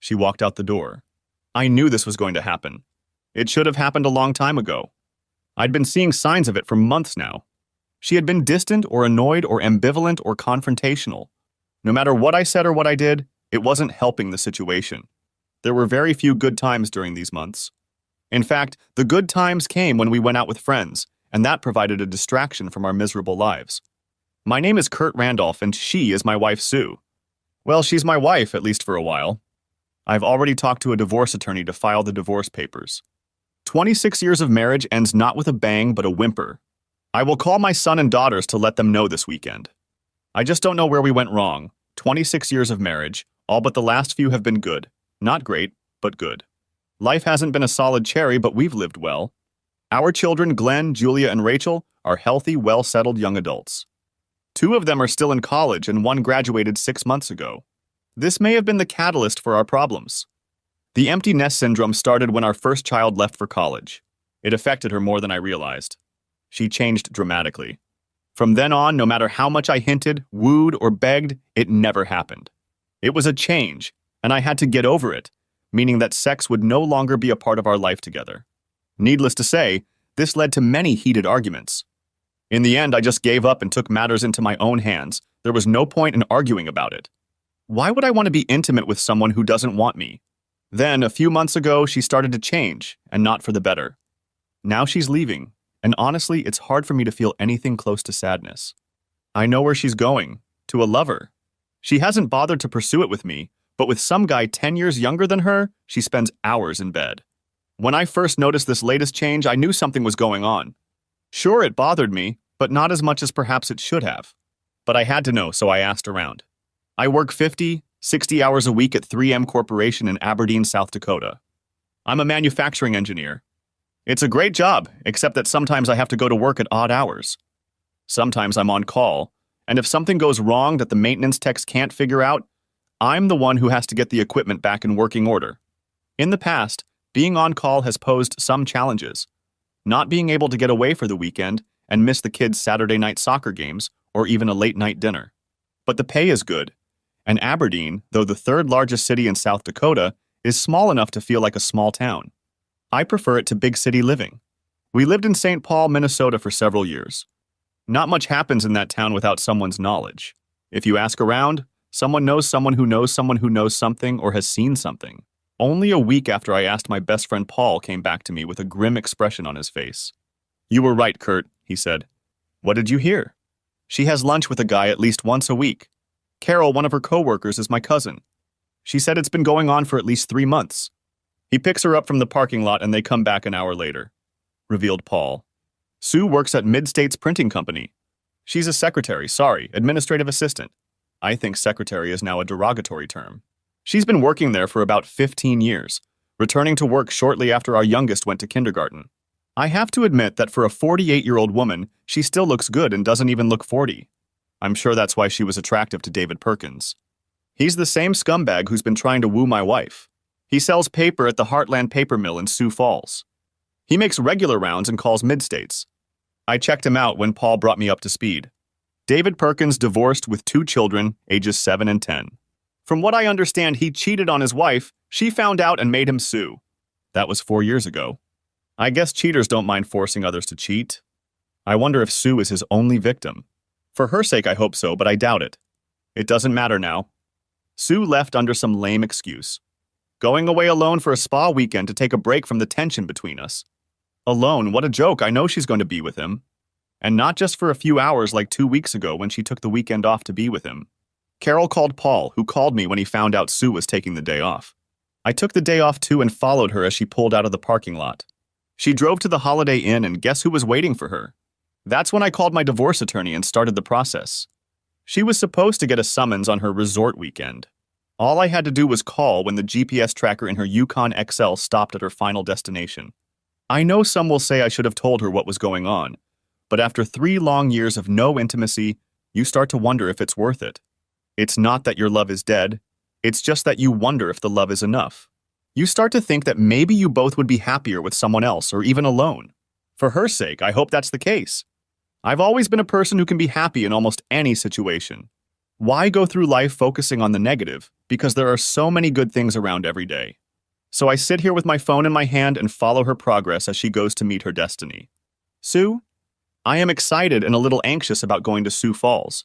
She walked out the door. I knew this was going to happen. It should have happened a long time ago. I'd been seeing signs of it for months now. She had been distant or annoyed or ambivalent or confrontational. No matter what I said or what I did, it wasn't helping the situation. There were very few good times during these months. In fact, the good times came when we went out with friends, and that provided a distraction from our miserable lives. My name is Kurt Randolph, and she is my wife, Sue. Well, she's my wife, at least for a while. I've already talked to a divorce attorney to file the divorce papers. 26 years of marriage ends not with a bang, but a whimper. I will call my son and daughters to let them know this weekend. I just don't know where we went wrong. 26 years of marriage, all but the last few have been good. Not great, but good. Life hasn't been a solid cherry, but we've lived well. Our children, Glenn, Julia, and Rachel, are healthy, well-settled young adults. 2 of them are still in college, and 1 graduated 6 months ago. This may have been the catalyst for our problems. The empty nest syndrome started when our first child left for college. It affected her more than I realized. She changed dramatically. From then on, no matter how much I hinted, wooed, or begged, it never happened. It was a change, and I had to get over it, meaning that sex would no longer be a part of our life together. Needless to say, this led to many heated arguments. In the end, I just gave up and took matters into my own hands. There was no point in arguing about it. Why would I want to be intimate with someone who doesn't want me? Then, a few months ago, she started to change, and not for the better. Now she's leaving, and honestly, it's hard for me to feel anything close to sadness. I know where she's going, to a lover. She hasn't bothered to pursue it with me, but with some guy 10 years younger than her, she spends hours in bed. When I first noticed this latest change, I knew something was going on. Sure, it bothered me, but not as much as perhaps it should have. But I had to know, so I asked around. I work 50, 60 hours a week at 3M Corporation in Aberdeen, South Dakota. I'm a manufacturing engineer. It's a great job, except that sometimes I have to go to work at odd hours. Sometimes I'm on call, and if something goes wrong that the maintenance techs can't figure out, I'm the one who has to get the equipment back in working order. In the past, being on call has posed some challenges. Not being able to get away for the weekend and miss the kids' Saturday night soccer games or even a late-night dinner. But the pay is good, and Aberdeen, though the 3rd largest city in South Dakota, is small enough to feel like a small town. I prefer it to big city living. We lived in St. Paul, Minnesota for several years. Not much happens in that town without someone's knowledge. If you ask around, someone knows someone who knows someone who knows something or has seen something. Only a week after I asked, my best friend Paul came back to me with a grim expression on his face. "You were right, Kurt," he said. "What did you hear?" "She has lunch with a guy at least once a week. Carol, one of her coworkers, is my cousin. She said it's been going on for at least 3 months. He picks her up from the parking lot and they come back an hour later," revealed Paul. "Sue works at Mid-States Printing Company. She's a secretary, administrative assistant. I think secretary is now a derogatory term. She's been working there for about 15 years, returning to work shortly after our youngest went to kindergarten. I have to admit that for a 48-year-old woman, she still looks good and doesn't even look 40. I'm sure that's why she was attractive to David Perkins. He's the same scumbag who's been trying to woo my wife. He sells paper at the Heartland Paper Mill in Sioux Falls. He makes regular rounds and calls Mid-States. I checked him out when Paul brought me up to speed. David Perkins divorced with 2 children, ages 7 and 10. From what I understand, he cheated on his wife. She found out and made him sue. That was 4 years ago. I guess cheaters don't mind forcing others to cheat. I wonder if Sue is his only victim. For her sake, I hope so, but I doubt it. It doesn't matter now. Sue left under some lame excuse. Going away alone for a spa weekend to take a break from the tension between us. Alone, what a joke, I know she's going to be with him. And not just for a few hours like 2 weeks ago when she took the weekend off to be with him. Carol called Paul, who called me when he found out Sue was taking the day off. I took the day off too and followed her as she pulled out of the parking lot. She drove to the Holiday Inn and guess who was waiting for her? That's when I called my divorce attorney and started the process. She was supposed to get a summons on her resort weekend. All I had to do was call when the GPS tracker in her Yukon XL stopped at her final destination. I know some will say I should have told her what was going on, but after 3 long years of no intimacy, you start to wonder if it's worth it. It's not that your love is dead, it's just that you wonder if the love is enough. You start to think that maybe you both would be happier with someone else or even alone. For her sake, I hope that's the case. I've always been a person who can be happy in almost any situation. Why go through life focusing on the negative because there are so many good things around every day. So I sit here with my phone in my hand and follow her progress as she goes to meet her destiny. Sioux? I am excited and a little anxious about going to Sioux Falls.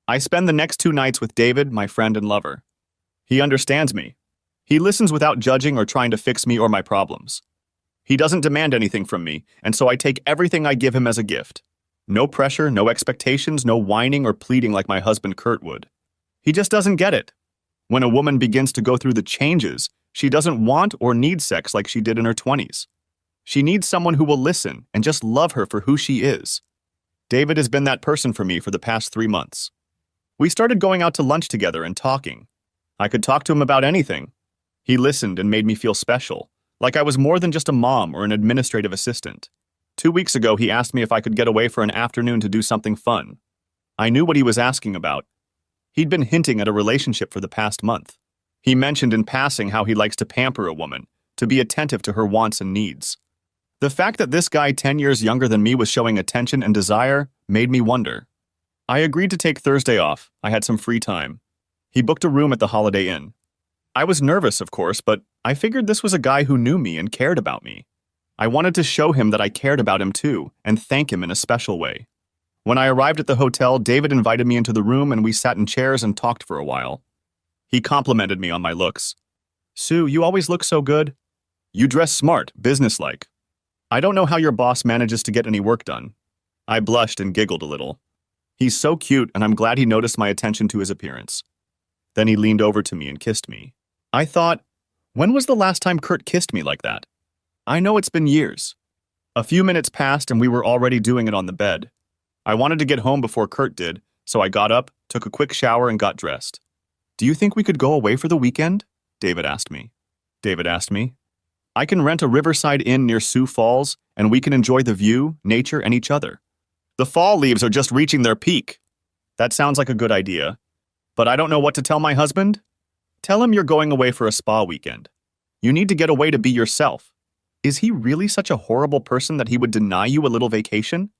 I spend the next 2 nights with David, my friend and lover. He understands me. He listens without judging or trying to fix me or my problems. He doesn't demand anything from me, and so I take everything I give him as a gift. No pressure, no expectations, no whining or pleading like my husband Kurt would. He just doesn't get it. When a woman begins to go through the changes, she doesn't want or need sex like she did in her 20s. She needs someone who will listen and just love her for who she is. David has been that person for me for the past 3 months. We started going out to lunch together and talking. I could talk to him about anything. He listened and made me feel special, like I was more than just a mom or an administrative assistant. 2 weeks ago, he asked me if I could get away for an afternoon to do something fun. I knew what he was asking about. He'd been hinting at a relationship for the past month. He mentioned in passing how he likes to pamper a woman, to be attentive to her wants and needs. The fact that this guy 10 years younger than me was showing attention and desire made me wonder. I agreed to take Thursday off. I had some free time. He booked a room at the Holiday Inn. I was nervous, of course, but I figured this was a guy who knew me and cared about me. I wanted to show him that I cared about him too, and thank him in a special way. When I arrived at the hotel, David invited me into the room and we sat in chairs and talked for a while. He complimented me on my looks. "Sioux, you always look so good. You dress smart, businesslike. I don't know how your boss manages to get any work done." I blushed and giggled a little. He's so cute, and I'm glad he noticed my attention to his appearance. Then he leaned over to me and kissed me. I thought, when was the last time Kurt kissed me like that? I know it's been years. A few minutes passed and we were already doing it on the bed. I wanted to get home before Kurt did, so I got up, took a quick shower, and got dressed. "Do you think we could go away for the weekend?" David asked me. I can rent a riverside inn near Sioux Falls, and we can enjoy the view, nature, and each other. The fall leaves are just reaching their peak. That sounds like a good idea. But I don't know what to tell my husband. Tell him you're going away for a spa weekend. You need to get away to be yourself. Is he really such a horrible person that he would deny you a little vacation?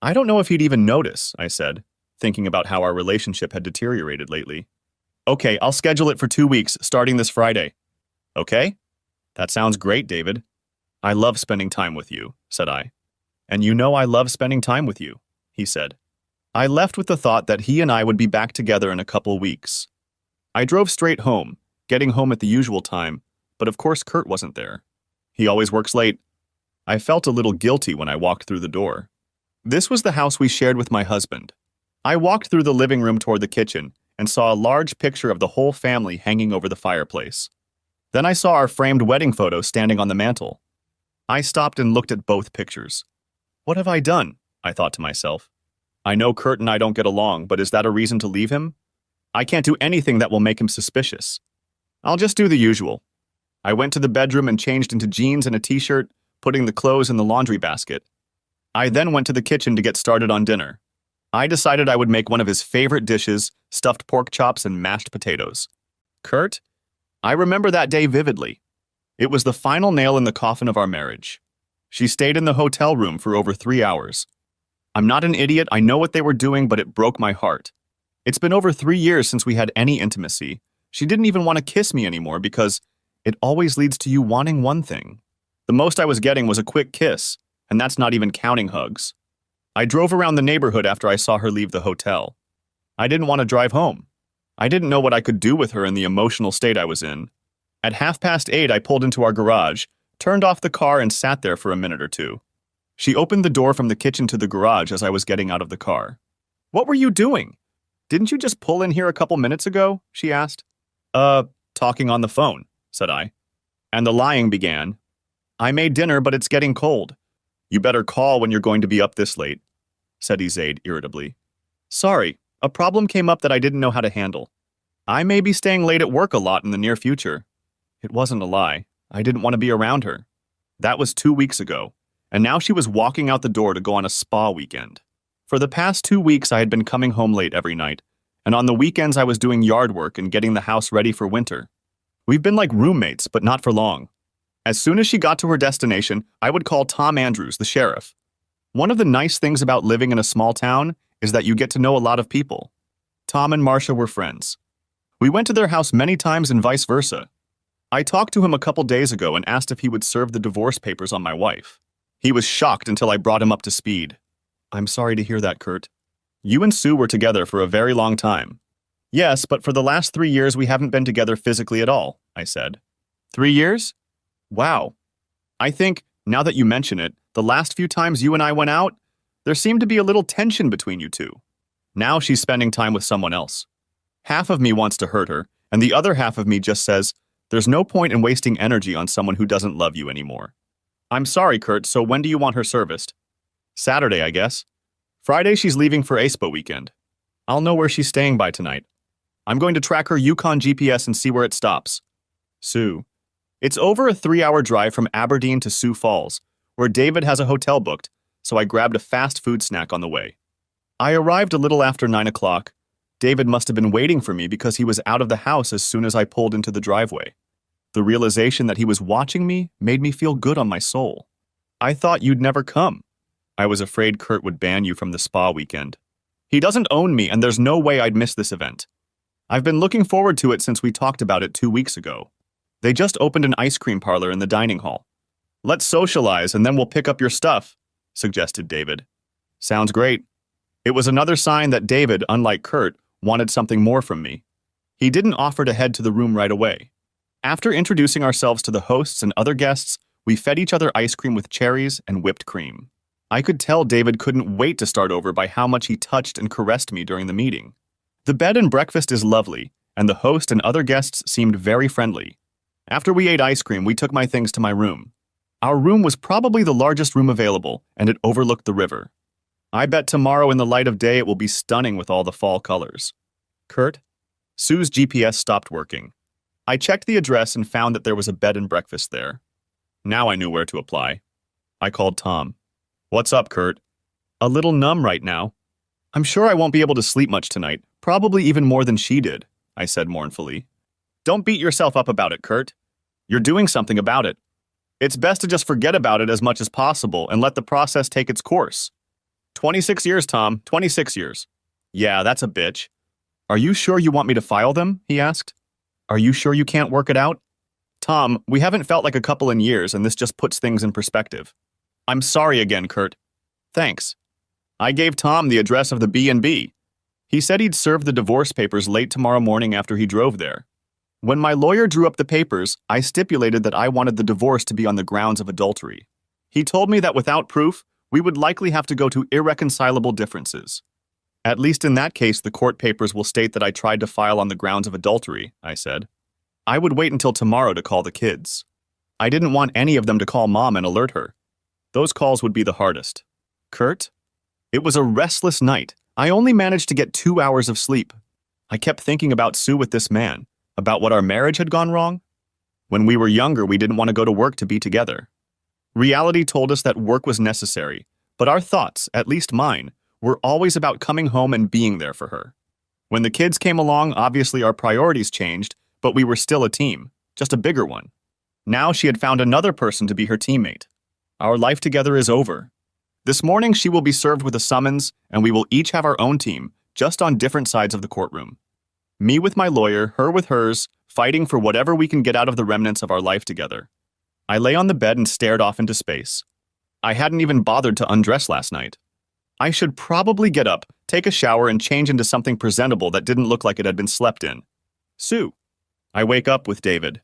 I don't know if he'd even notice, I said, thinking about how our relationship had deteriorated lately. Okay, I'll schedule it for 2 weeks, starting this Friday. Okay? That sounds great, David. I love spending time with you, said I. And you know I love spending time with you, he said. I left with the thought that he and I would be back together in a couple weeks. I drove straight home, getting home at the usual time, but of course Kurt wasn't there. He always works late. I felt a little guilty when I walked through the door. This was the house we shared with my husband. I walked through the living room toward the kitchen and saw a large picture of the whole family hanging over the fireplace. Then I saw our framed wedding photo standing on the mantel. I stopped and looked at both pictures. What have I done? I thought to myself. I know Kurt and I don't get along, but is that a reason to leave him? I can't do anything that will make him suspicious. I'll just do the usual. I went to the bedroom and changed into jeans and a t-shirt, putting the clothes in the laundry basket. I then went to the kitchen to get started on dinner. I decided I would make one of his favorite dishes, stuffed pork chops and mashed potatoes. Kurt? I remember that day vividly. It was the final nail in the coffin of our marriage. She stayed in the hotel room for over 3 hours. I'm not an idiot, I know what they were doing, but it broke my heart. It's been over 3 years since we had any intimacy. She didn't even want to kiss me anymore because it always leads to you wanting one thing. The most I was getting was a quick kiss, and that's not even counting hugs. I drove around the neighborhood after I saw her leave the hotel. I didn't want to drive home. I didn't know what I could do with her in the emotional state I was in. At 8:30, I pulled into our garage, turned off the car, and sat there for a minute or two. She opened the door from the kitchen to the garage as I was getting out of the car. "What were you doing? Didn't you just pull in here a couple minutes ago?" she asked. Talking on the phone," said I. And the lying began. "I made dinner, but it's getting cold. You better call when you're going to be up this late," said Izaid irritably. "Sorry, a problem came up that I didn't know how to handle. I may be staying late at work a lot in the near future." It wasn't a lie. I didn't want to be around her. That was 2 weeks ago, and now she was walking out the door to go on a spa weekend. For the past 2 weeks, I had been coming home late every night, and on the weekends I was doing yard work and getting the house ready for winter. We've been like roommates, but not for long. As soon as she got to her destination, I would call Tom Andrews, the sheriff. One of the nice things about living in a small town is that you get to know a lot of people. Tom and Marcia were friends. We went to their house many times and vice versa. I talked to him a couple days ago and asked if he would serve the divorce papers on my wife. He was shocked until I brought him up to speed. I'm sorry to hear that, Kurt. You and Sue were together for a very long time. Yes, but for the last 3 years we haven't been together physically at all, I said. 3 years? Wow. I think, now that you mention it, the last few times you and I went out, there seemed to be a little tension between you two. Now she's spending time with someone else. Half of me wants to hurt her, and the other half of me just says, there's no point in wasting energy on someone who doesn't love you anymore. I'm sorry, Kurt, so when do you want her serviced? Saturday, I guess. Friday she's leaving for ASPA weekend. I'll know where she's staying by tonight. I'm going to track her Yukon GPS and see where it stops. Sue. It's over a 3-hour drive from Aberdeen to Sioux Falls, where David has a hotel booked, so I grabbed a fast food snack on the way. I arrived a little after 9 o'clock. David must have been waiting for me because he was out of the house as soon as I pulled into the driveway. The realization that he was watching me made me feel good on my soul. I thought you'd never come. I was afraid Kurt would ban you from the spa weekend. He doesn't own me, and there's no way I'd miss this event. I've been looking forward to it since we talked about it 2 weeks ago. They just opened an ice cream parlor in the dining hall. Let's socialize and then we'll pick up your stuff, suggested David. Sounds great. It was another sign that David, unlike Kurt, wanted something more from me. He didn't offer to head to the room right away. After introducing ourselves to the hosts and other guests, we fed each other ice cream with cherries and whipped cream. I could tell David couldn't wait to start over by how much he touched and caressed me during the meeting. The bed and breakfast is lovely, and the host and other guests seemed very friendly. After we ate ice cream, we took my things to my room. Our room was probably the largest room available, and it overlooked the river. I bet tomorrow in the light of day it will be stunning with all the fall colors. Kurt? Sue's GPS stopped working. I checked the address and found that there was a bed and breakfast there. Now I knew where to apply. I called Tom. What's up, Kurt? A little numb right now. I'm sure I won't be able to sleep much tonight, probably even more than she did, I said mournfully. Don't beat yourself up about it, Kurt. You're doing something about it. It's best to just forget about it as much as possible and let the process take its course. 26 years, Tom, 26 years. Yeah, that's a bitch. Are you sure you want me to file them? He asked. Are you sure you can't work it out? Tom, we haven't felt like a couple in years, and this just puts things in perspective. I'm sorry again, Kurt. Thanks. I gave Tom the address of the B&B. He said he'd serve the divorce papers late tomorrow morning after he drove there. When my lawyer drew up the papers, I stipulated that I wanted the divorce to be on the grounds of adultery. He told me that without proof, we would likely have to go to irreconcilable differences. At least in that case, the court papers will state that I tried to file on the grounds of adultery, I said. I would wait until tomorrow to call the kids. I didn't want any of them to call Mom and alert her. Those calls would be the hardest. Kurt? It was a restless night. I only managed to get 2 hours of sleep. I kept thinking about Sue with this man, about what our marriage had gone wrong. When we were younger, we didn't want to go to work to be together. Reality told us that work was necessary, but our thoughts, at least mine, were always about coming home and being there for her. When the kids came along, obviously our priorities changed, but we were still a team, just a bigger one. Now she had found another person to be her teammate. Our life together is over. This morning she will be served with a summons, and we will each have our own team, just on different sides of the courtroom. Me with my lawyer, her with hers, fighting for whatever we can get out of the remnants of our life together. I lay on the bed and stared off into space. I hadn't even bothered to undress last night. I should probably get up, take a shower, and change into something presentable that didn't look like it had been slept in. Sue. I wake up with David.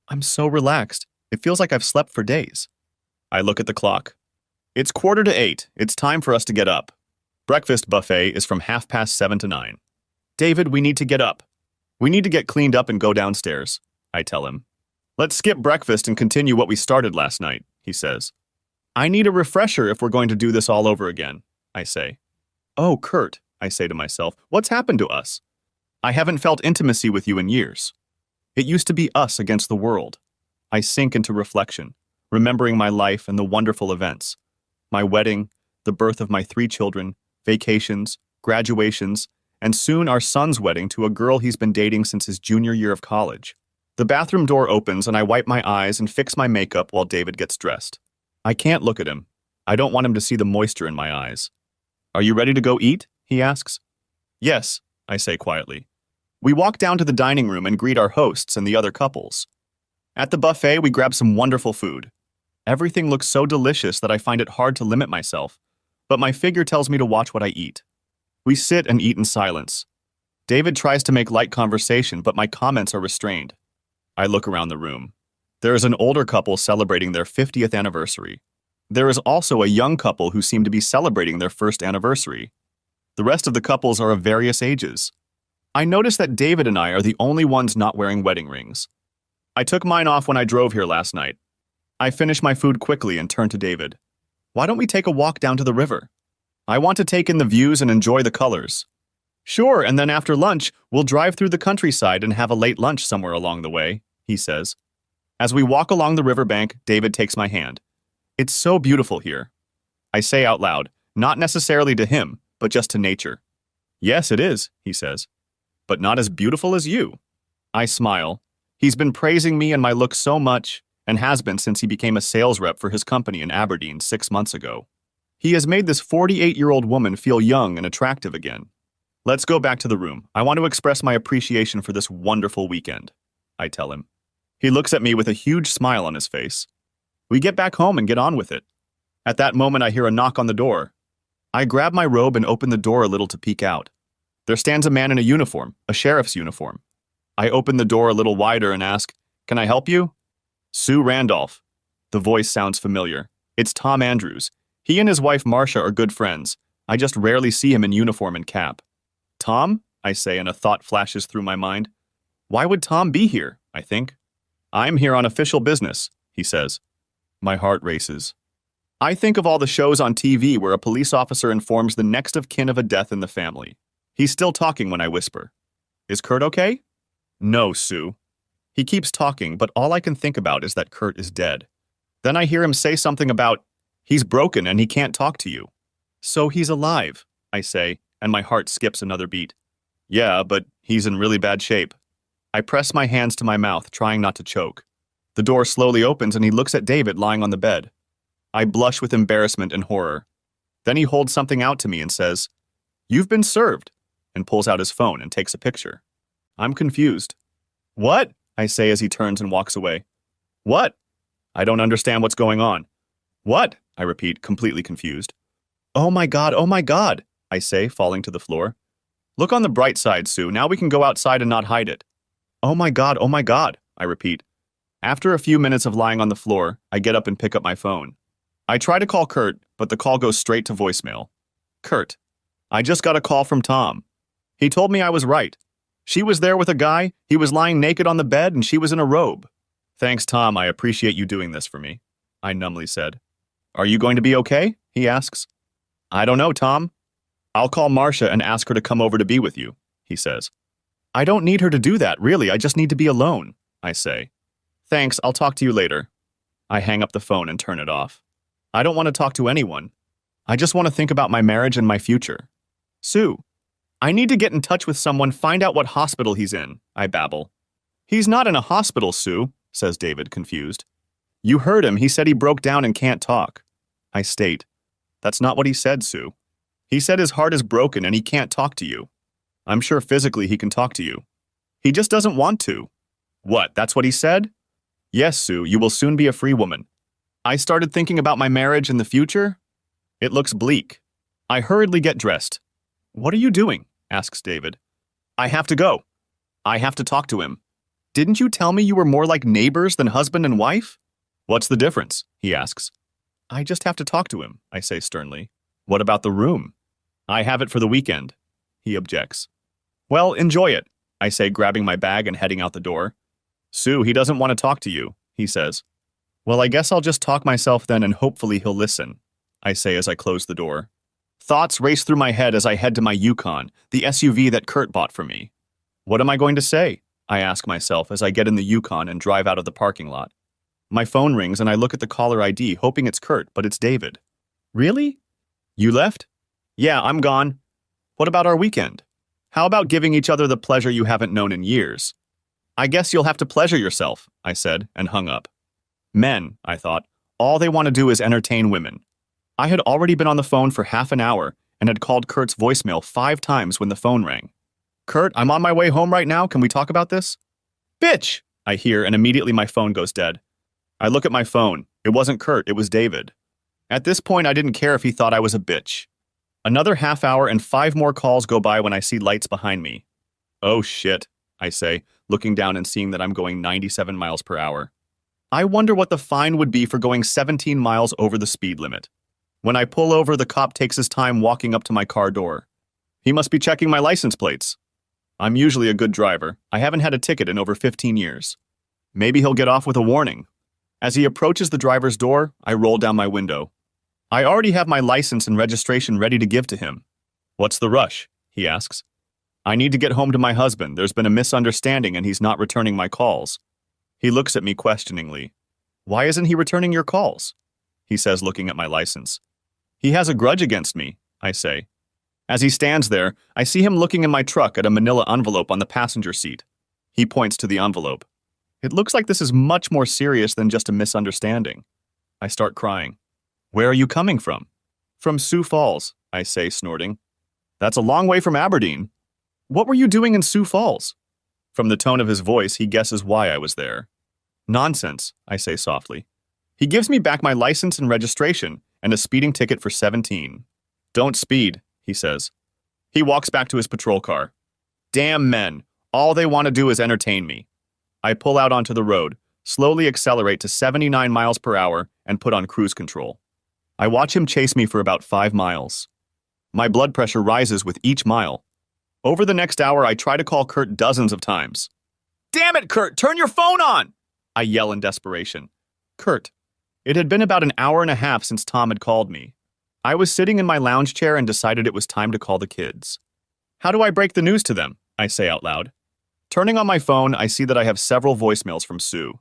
I'm so relaxed. It feels like I've slept for days. I look at the clock. It's 7:45. It's time for us to get up. Breakfast buffet is from 7:30 to 9. David, we need to get up. We need to get cleaned up and go downstairs, I tell him. Let's skip breakfast and continue what we started last night, he says. I need a refresher if we're going to do this all over again, I say. Oh, Kurt, I say to myself, what's happened to us? I haven't felt intimacy with you in years. It used to be us against the world. I sink into reflection, remembering my life and the wonderful events. My wedding, the birth of my 3 children, vacations, graduations, and soon our son's wedding to a girl he's been dating since his junior year of college. The bathroom door opens and I wipe my eyes and fix my makeup while David gets dressed. I can't look at him. I don't want him to see the moisture in my eyes. Are you ready to go eat? He asks. Yes, I say quietly. We walk down to the dining room and greet our hosts and the other couples. At the buffet, we grab some wonderful food. Everything looks so delicious that I find it hard to limit myself, but my figure tells me to watch what I eat. We sit and eat in silence. David tries to make light conversation, but my comments are restrained. I look around the room. There is an older couple celebrating their 50th anniversary. There is also a young couple who seem to be celebrating their first anniversary. The rest of the couples are of various ages. I notice that David and I are the only ones not wearing wedding rings. I took mine off when I drove here last night. I finish my food quickly and turn to David. Why don't we take a walk down to the river? I want to take in the views and enjoy the colors. Sure, and then after lunch, we'll drive through the countryside and have a late lunch somewhere along the way, he says. As we walk along the riverbank, David takes my hand. It's so beautiful here. I say out loud, not necessarily to him, but just to nature. Yes, it is, he says. But not as beautiful as you. I smile. He's been praising me and my look so much, and has been since he became a sales rep for his company in Aberdeen 6 months ago. He has made this 48-year-old woman feel young and attractive again. Let's go back to the room. I want to express my appreciation for this wonderful weekend, I tell him. He looks at me with a huge smile on his face. We get back home and get on with it. At that moment, I hear a knock on the door. I grab my robe and open the door a little to peek out. There stands a man in a uniform, a sheriff's uniform. I open the door a little wider and ask, "Can I help you?" Sue Randolph. The voice sounds familiar. It's Tom Andrews. He and his wife Marcia are good friends. I just rarely see him in uniform and cap. Tom? I say, and a thought flashes through my mind. Why would Tom be here? I think. I'm here on official business, he says. My heart races. I think of all the shows on TV where a police officer informs the next of kin of a death in the family. He's still talking when I whisper. Is Kurt okay? No, Sue. He keeps talking, but all I can think about is that Kurt is dead. Then I hear him say something about, he's broken and he can't talk to you. So he's alive, I say, and my heart skips another beat. Yeah, but he's in really bad shape. I press my hands to my mouth, trying not to choke. The door slowly opens and he looks at David lying on the bed. I blush with embarrassment and horror. Then he holds something out to me and says, "You've been served," and pulls out his phone and takes a picture. I'm confused. What? I say as he turns and walks away. What? I don't understand what's going on. What? I repeat, completely confused. Oh my God, I say, falling to the floor. Look on the bright side, Sue. Now we can go outside and not hide it. Oh my God, I repeat. After a few minutes of lying on the floor, I get up and pick up my phone. I try to call Kurt, but the call goes straight to voicemail. Kurt, I just got a call from Tom. He told me I was right. She was there with a guy, he was lying naked on the bed, and she was in a robe. Thanks, Tom, I appreciate you doing this for me, I numbly said. Are you going to be okay? He asks. I don't know, Tom. I'll call Marcia and ask her to come over to be with you, he says. I don't need her to do that, really, I just need to be alone, I say. Thanks, I'll talk to you later. I hang up the phone and turn it off. I don't want to talk to anyone. I just want to think about my marriage and my future. Sue, I need to get in touch with someone, find out what hospital he's in, I babble. He's not in a hospital, Sue, says David, confused. You heard him, he said he broke down and can't talk. I state, that's not what he said, Sue. He said his heart is broken and he can't talk to you. I'm sure physically he can talk to you. He just doesn't want to. What, that's what he said? Yes, Sue, you will soon be a free woman. I started thinking about my marriage and the future. It looks bleak. I hurriedly get dressed. What are you doing? Asks David. I have to go. I have to talk to him. Didn't you tell me you were more like neighbors than husband and wife? What's the difference? He asks. I just have to talk to him, I say sternly. What about the room? I have it for the weekend. He objects. Well, enjoy it, I say, grabbing my bag and heading out the door. Sue, he doesn't want to talk to you, he says. Well, I guess I'll just talk myself then and hopefully he'll listen, I say as I close the door. Thoughts race through my head as I head to my Yukon, the SUV that Kurt bought for me. What am I going to say? I ask myself as I get in the Yukon and drive out of the parking lot. My phone rings and I look at the caller ID, hoping it's Kurt, but it's David. Really? You left? Yeah, I'm gone. What about our weekend? How about giving each other the pleasure you haven't known in years? I guess you'll have to pleasure yourself, I said, and hung up. Men, I thought, all they want to do is entertain women. I had already been on the phone for half an hour and had called Kurt's voicemail 5 times when the phone rang. Kurt, I'm on my way home right now. Can we talk about this? Bitch! I hear, and immediately my phone goes dead. I look at my phone. It wasn't Kurt, it was David. At this point, I didn't care if he thought I was a bitch. Another half hour and 5 more calls go by when I see lights behind me. Oh shit, I say, looking down and seeing that I'm going 97 miles per hour. I wonder what the fine would be for going 17 miles over the speed limit. When I pull over, the cop takes his time walking up to my car door. He must be checking my license plates. I'm usually a good driver. I haven't had a ticket in over 15 years. Maybe he'll get off with a warning. As he approaches the driver's door, I roll down my window. I already have my license and registration ready to give to him. What's the rush? He asks. I need to get home to my husband. There's been a misunderstanding and he's not returning my calls. He looks at me questioningly. Why isn't he returning your calls? He says, looking at my license. He has a grudge against me, I say. As he stands there, I see him looking in my truck at a manila envelope on the passenger seat. He points to the envelope. It looks like this is much more serious than just a misunderstanding. I start crying. Where are you coming from? From Sioux Falls, I say, snorting. That's a long way from Aberdeen. What were you doing in Sioux Falls? From the tone of his voice, he guesses why I was there. Nonsense, I say softly. He gives me back my license and registration and a speeding ticket for 17. Don't speed, he says. He walks back to his patrol car. Damn men, all they want to do is entertain me. I pull out onto the road, slowly accelerate to 79 miles per hour, and put on cruise control. I watch him chase me for about 5 miles. My blood pressure rises with each mile. Over the next hour, I try to call Kurt dozens of times. Damn it, Kurt, turn your phone on! I yell in desperation. Kurt. It had been about an hour and a half since Tom had called me. I was sitting in my lounge chair and decided it was time to call the kids. How do I break the news to them? I say out loud. Turning on my phone, I see that I have several voicemails from Sue.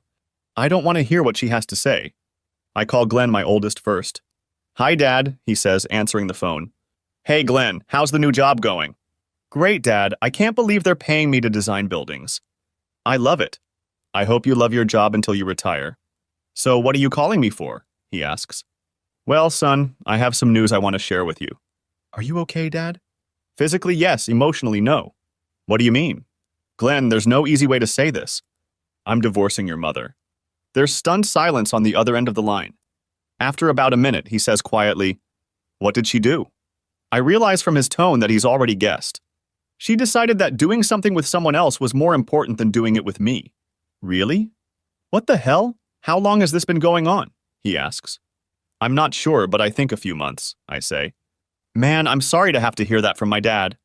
I don't want to hear what she has to say. I call Glenn, my oldest, first. Hi, Dad, he says, answering the phone. Hey, Glenn, how's the new job going? Great, Dad. I can't believe they're paying me to design buildings. I love it. I hope you love your job until you retire. So what are you calling me for? He asks. Well, son, I have some news I want to share with you. Are you okay, Dad? Physically, yes. Emotionally, no. What do you mean? Glenn, there's no easy way to say this. I'm divorcing your mother. There's stunned silence on the other end of the line. After about a minute, he says quietly, What did she do? I realize from his tone that he's already guessed. She decided that doing something with someone else was more important than doing it with me. Really? What the hell? How long has this been going on? He asks. I'm not sure, but I think a few months, I say. Man, I'm sorry to have to hear that from my dad.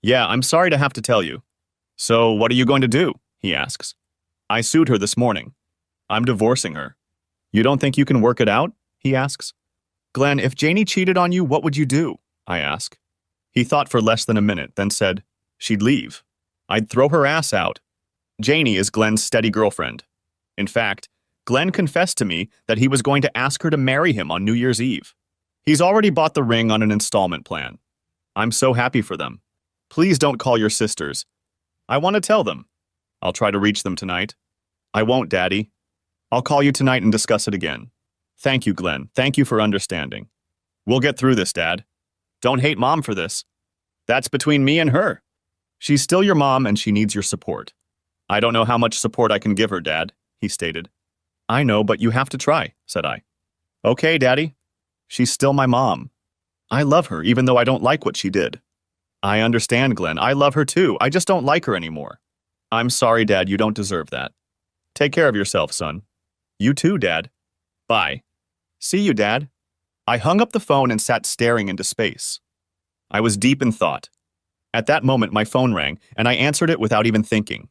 Yeah, I'm sorry to have to tell you. So what are you going to do? He asks. I sued her this morning. I'm divorcing her. You don't think you can work it out? He asks. Glenn, if Janie cheated on you, what would you do? I ask. He thought for less than a minute, then said, She'd leave. I'd throw her ass out. Janie is Glenn's steady girlfriend. In fact, Glenn confessed to me that he was going to ask her to marry him on New Year's Eve. He's already bought the ring on an installment plan. I'm so happy for them. Please don't call your sisters. I want to tell them. I'll try to reach them tonight. I won't, Daddy. I'll call you tonight and discuss it again. Thank you, Glenn. Thank you for understanding. We'll get through this, Dad. Don't hate Mom for this. That's between me and her. She's still your mom and she needs your support. I don't know how much support I can give her, Dad, he stated. I know, but you have to try, said I. Okay, Daddy. She's still my mom. I love her, even though I don't like what she did. I understand, Glenn. I love her too. I just don't like her anymore. I'm sorry, Dad. You don't deserve that. Take care of yourself, son. You too, Dad. Bye. See you, Dad. I hung up the phone and sat staring into space. I was deep in thought. At that moment, my phone rang, and I answered it without even thinking.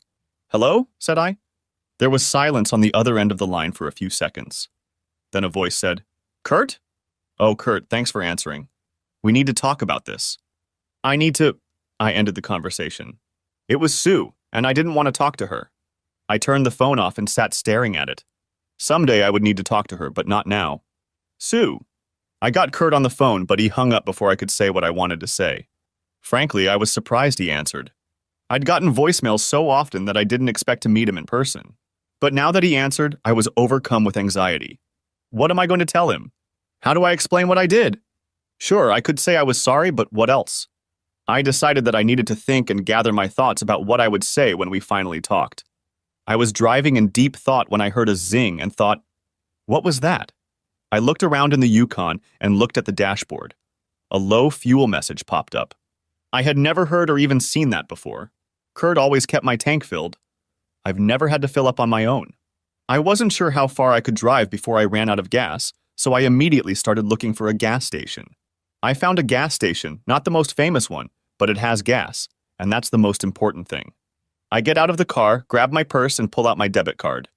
Hello? Said I. There was silence on the other end of the line for a few seconds. Then a voice said, Kurt? Oh, Kurt, thanks for answering. We need to talk about this. I ended the conversation. It was Sue, and I didn't want to talk to her. I turned the phone off and sat staring at it. Someday I would need to talk to her, but not now. Sue. I got Kurt on the phone, but he hung up before I could say what I wanted to say. Frankly, I was surprised he answered. I'd gotten voicemails so often that I didn't expect to meet him in person. But now that he answered, I was overcome with anxiety. What am I going to tell him? How do I explain what I did? Sure, I could say I was sorry, but what else? I decided that I needed to think and gather my thoughts about what I would say when we finally talked. I was driving in deep thought when I heard a zing and thought, what was that? I looked around in the Yukon and looked at the dashboard. A low fuel message popped up. I had never heard or even seen that before. Kurt always kept my tank filled. I've never had to fill up on my own. I wasn't sure how far I could drive before I ran out of gas, so I immediately started looking for a gas station. I found a gas station, not the most famous one, but it has gas, and that's the most important thing. I get out of the car, grab my purse, and pull out my debit card.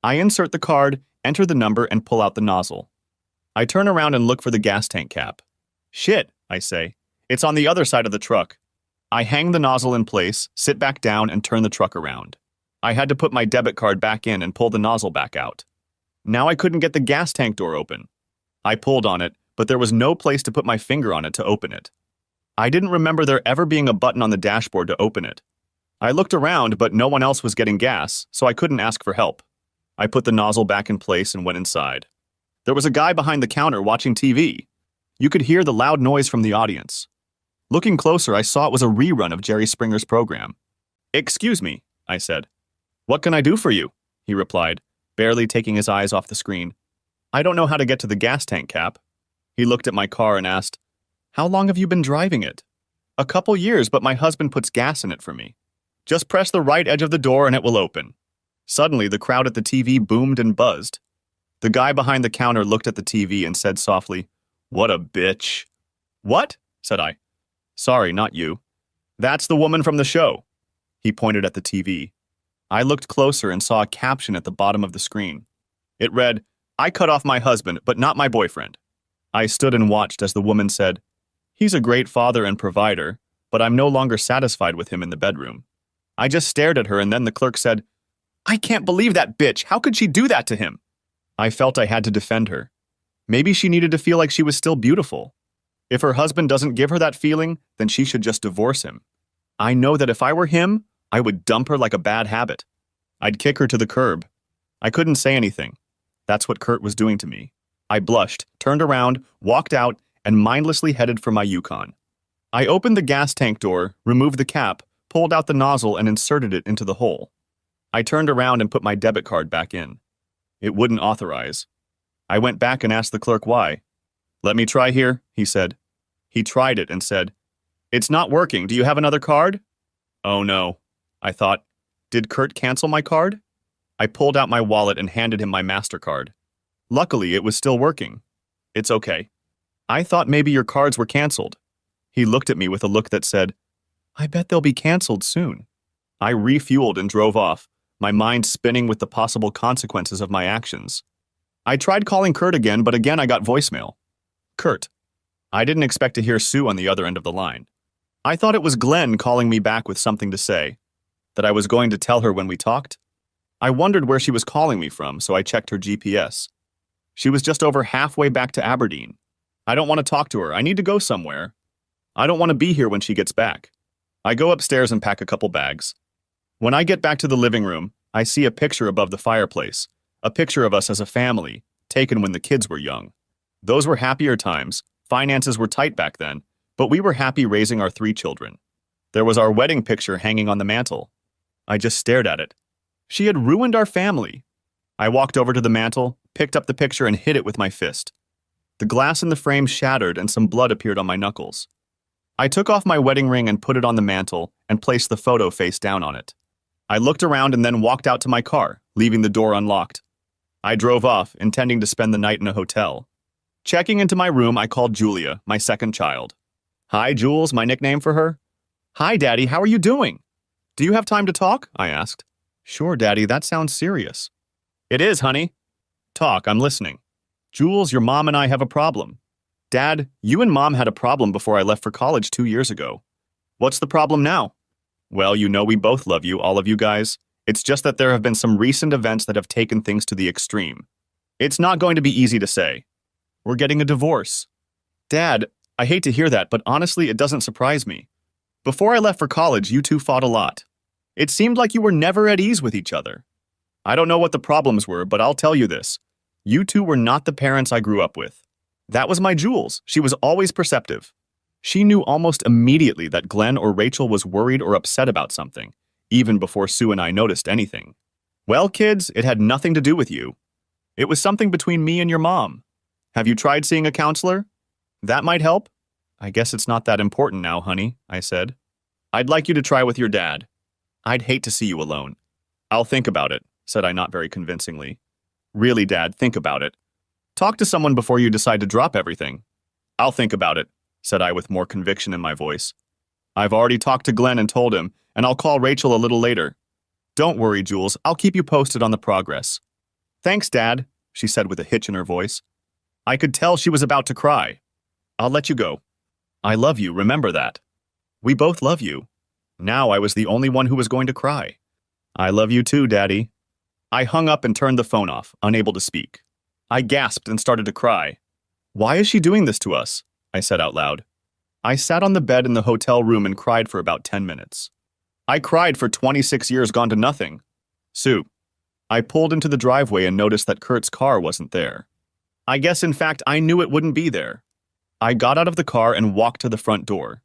I insert the card, enter the number, and pull out the nozzle. I turn around and look for the gas tank cap. Shit, I say. It's on the other side of the truck. I hang the nozzle in place, sit back down, and turn the truck around. I had to put my debit card back in and pull the nozzle back out. Now I couldn't get the gas tank door open. I pulled on it, but there was no place to put my finger on it to open it. I didn't remember there ever being a button on the dashboard to open it. I looked around, but no one else was getting gas, so I couldn't ask for help. I put the nozzle back in place and went inside. There was a guy behind the counter watching TV. You could hear the loud noise from the audience. Looking closer, I saw it was a rerun of Jerry Springer's program. "Excuse me," I said. "What can I do for you?" he replied, barely taking his eyes off the screen. "I don't know how to get to the gas tank cap." He looked at my car and asked, "How long have you been driving it?" "A couple years, but my husband puts gas in it for me." "Just press the right edge of the door and it will open." Suddenly, the crowd at the TV boomed and buzzed. The guy behind the counter looked at the TV and said softly, "What a bitch." "What?" said I. "Sorry, not you. That's the woman from the show." He pointed at the TV. I looked closer and saw a caption at the bottom of the screen. It read, "I cut off my husband, but not my boyfriend." I stood and watched as the woman said, "He's a great father and provider, but I'm no longer satisfied with him in the bedroom." I just stared at her, and then the clerk said, "I can't believe that bitch. How could she do that to him?" I felt I had to defend her. Maybe she needed to feel like she was still beautiful. If her husband doesn't give her that feeling, then she should just divorce him. I know that if I were him, I would dump her like a bad habit. I'd kick her to the curb. I couldn't say anything. That's what Kurt was doing to me. I blushed, turned around, walked out, and mindlessly headed for my Yukon. I opened the gas tank door, removed the cap, pulled out the nozzle, and inserted it into the hole. I turned around and put my debit card back in. It wouldn't authorize. I went back and asked the clerk why. "Let me try here," he said. He tried it and said, "It's not working. Do you have another card?" Oh no. I thought, did Kurt cancel my card? I pulled out my wallet and handed him my MasterCard. Luckily, it was still working. "It's okay. I thought maybe your cards were canceled." He looked at me with a look that said, "I bet they'll be canceled soon." I refueled and drove off, my mind spinning with the possible consequences of my actions. I tried calling Kurt again, but again I got voicemail. "Kurt." I didn't expect to hear Sue on the other end of the line. I thought it was Glenn calling me back with something to say, that I was going to tell her when we talked. I wondered where she was calling me from, so I checked her GPS. She was just over halfway back to Aberdeen. I don't want to talk to her. I need to go somewhere. I don't want to be here when she gets back. I go upstairs and pack a couple bags. When I get back to the living room, I see a picture above the fireplace, a picture of us as a family, taken when the kids were young. Those were happier times. Finances were tight back then, but we were happy raising our 3 children. There was our wedding picture hanging on the mantel. I just stared at it. She had ruined our family. I walked over to the mantel, picked up the picture, and hit it with my fist. The glass in the frame shattered and some blood appeared on my knuckles. I took off my wedding ring and put it on the mantel and placed the photo face down on it. I looked around and then walked out to my car, leaving the door unlocked. I drove off, intending to spend the night in a hotel. Checking into my room, I called Julia, my second child. "Hi, Jules," my nickname for her. "Hi, Daddy, how are you doing?" "Do you have time to talk?" I asked. "Sure, Daddy, that sounds serious." "It is, honey." "Talk, I'm listening." "Jules, your mom and I have a problem." "Dad, you and Mom had a problem before I left for college 2 years ago." "What's the problem now?" "Well, you know we both love you, all of you guys. It's just that there have been some recent events that have taken things to the extreme. It's not going to be easy to say. We're getting a divorce." "Dad, I hate to hear that, but honestly, it doesn't surprise me. Before I left for college, you two fought a lot. It seemed like you were never at ease with each other. I don't know what the problems were, but I'll tell you this. You two were not the parents I grew up with. That was my Jules. She was always perceptive. She knew almost immediately that Glenn or Rachel was worried or upset about something, even before Sue and I noticed anything. Well, kids, it had nothing to do with you. It was something between me and your mom. Have you tried seeing a counselor? That might help? I guess it's not that important now, honey, I said. I'd like you to try with your dad. I'd hate to see you alone. I'll think about it, said I not very convincingly. Really, Dad, think about it. Talk to someone before you decide to drop everything. I'll think about it, said I with more conviction in my voice. I've already talked to Glenn and told him, and I'll call Rachel a little later. Don't worry, Jules, I'll keep you posted on the progress. Thanks, Dad, she said with a hitch in her voice. I could tell she was about to cry. I'll let you go. I love you, remember that. We both love you. Now I was the only one who was going to cry. I love you too, Daddy. I hung up and turned the phone off, unable to speak. I gasped and started to cry. Why is she doing this to us? I said out loud. I sat on the bed in the hotel room and cried for about 10 minutes. I cried for 26 years gone to nothing. Sue. I pulled into the driveway and noticed that Kurt's car wasn't there. I guess, in fact, I knew it wouldn't be there. I got out of the car and walked to the front door.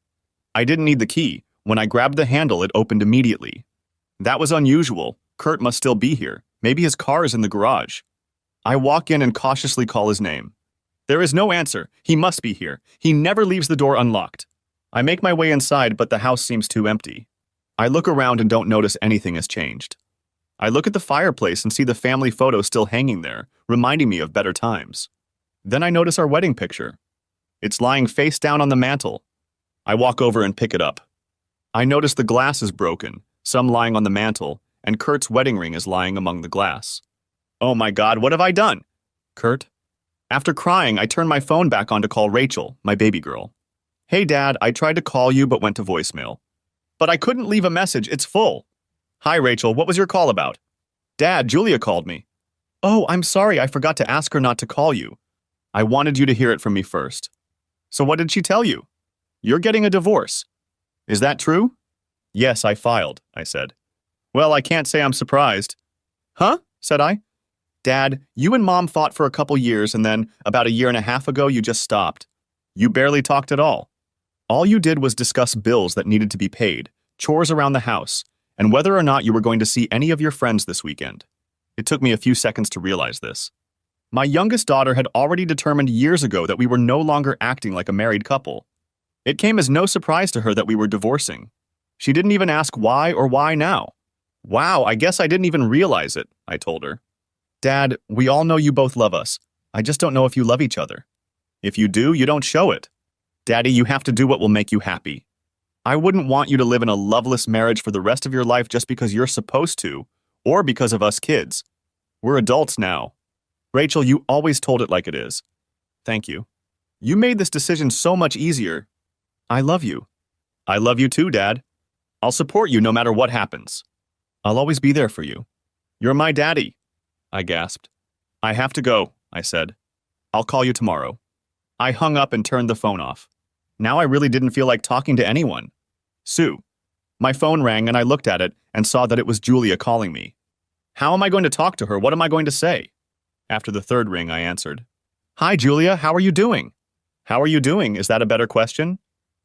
I didn't need the key. When I grabbed the handle, it opened immediately. That was unusual. Kurt must still be here. Maybe his car is in the garage. I walk in and cautiously call his name. There is no answer. He must be here. He never leaves the door unlocked. I make my way inside, but the house seems too empty. I look around and don't notice anything has changed. I look at the fireplace and see the family photo still hanging there, reminding me of better times. Then I notice our wedding picture. It's lying face down on the mantel. I walk over and pick it up. I notice the glass is broken, some lying on the mantel, and Kurt's wedding ring is lying among the glass. Oh my God, what have I done? Kurt? After crying, I turn my phone back on to call Rachel, my baby girl. Hey Dad, I tried to call you but went to voicemail. But I couldn't leave a message, it's full. Hi Rachel, what was your call about? Dad, Julia called me. Oh, I'm sorry, I forgot to ask her not to call you. I wanted you to hear it from me first. So what did she tell you? You're getting a divorce. Is that true? Yes, I filed, I said. Well, I can't say I'm surprised. Huh? Said I. Dad, you and Mom fought for a couple years and then, about a year and a half ago, you just stopped. You barely talked at all. All you did was discuss bills that needed to be paid, chores around the house, and whether or not you were going to see any of your friends this weekend. It took me a few seconds to realize this. My youngest daughter had already determined years ago that we were no longer acting like a married couple. It came as no surprise to her that we were divorcing. She didn't even ask why or why now. Wow, I guess I didn't even realize it, I told her. Dad, we all know you both love us. I just don't know if you love each other. If you do, you don't show it. Daddy, you have to do what will make you happy. I wouldn't want you to live in a loveless marriage for the rest of your life just because you're supposed to, or because of us kids. We're adults now. Rachel, you always told it like it is. Thank you. You made this decision so much easier. I love you. I love you too, Dad. I'll support you no matter what happens. I'll always be there for you. You're my daddy, I gasped. I have to go, I said. I'll call you tomorrow. I hung up and turned the phone off. Now I really didn't feel like talking to anyone. Sue. My phone rang and I looked at it and saw that it was Julia calling me. How am I going to talk to her? What am I going to say? After the third ring, I answered. Hi, Julia, how are you doing? How are you doing? Is that a better question?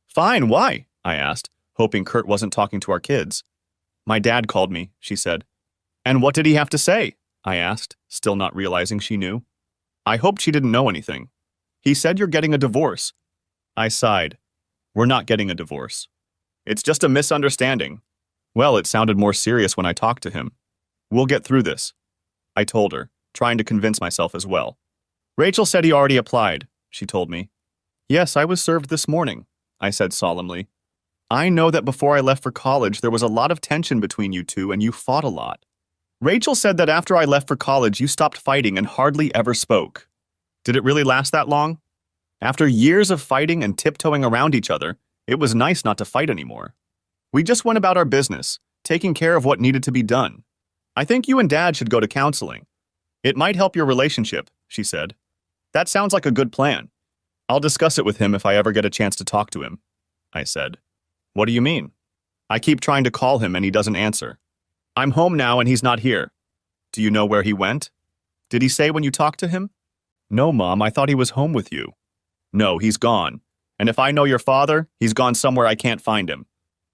Fine, why? I asked, hoping Kurt wasn't talking to our kids. My dad called me, she said. And what did he have to say? I asked, still not realizing she knew. I hoped she didn't know anything. He said you're getting a divorce. I sighed. We're not getting a divorce. It's just a misunderstanding. Well, it sounded more serious when I talked to him. We'll get through this, I told her, trying to convince myself as well. Rachel said he already applied, she told me. Yes, I was served this morning, I said solemnly. I know that before I left for college, there was a lot of tension between you two and you fought a lot. Rachel said that after I left for college, you stopped fighting and hardly ever spoke. Did it really last that long? After years of fighting and tiptoeing around each other, it was nice not to fight anymore. We just went about our business, taking care of what needed to be done. I think you and Dad should go to counseling. It might help your relationship, she said. That sounds like a good plan. I'll discuss it with him if I ever get a chance to talk to him, I said. What do you mean? I keep trying to call him and he doesn't answer. I'm home now and he's not here. Do you know where he went? Did he say when you talked to him? No, Mom, I thought he was home with you. No, he's gone. And if I know your father, he's gone somewhere I can't find him.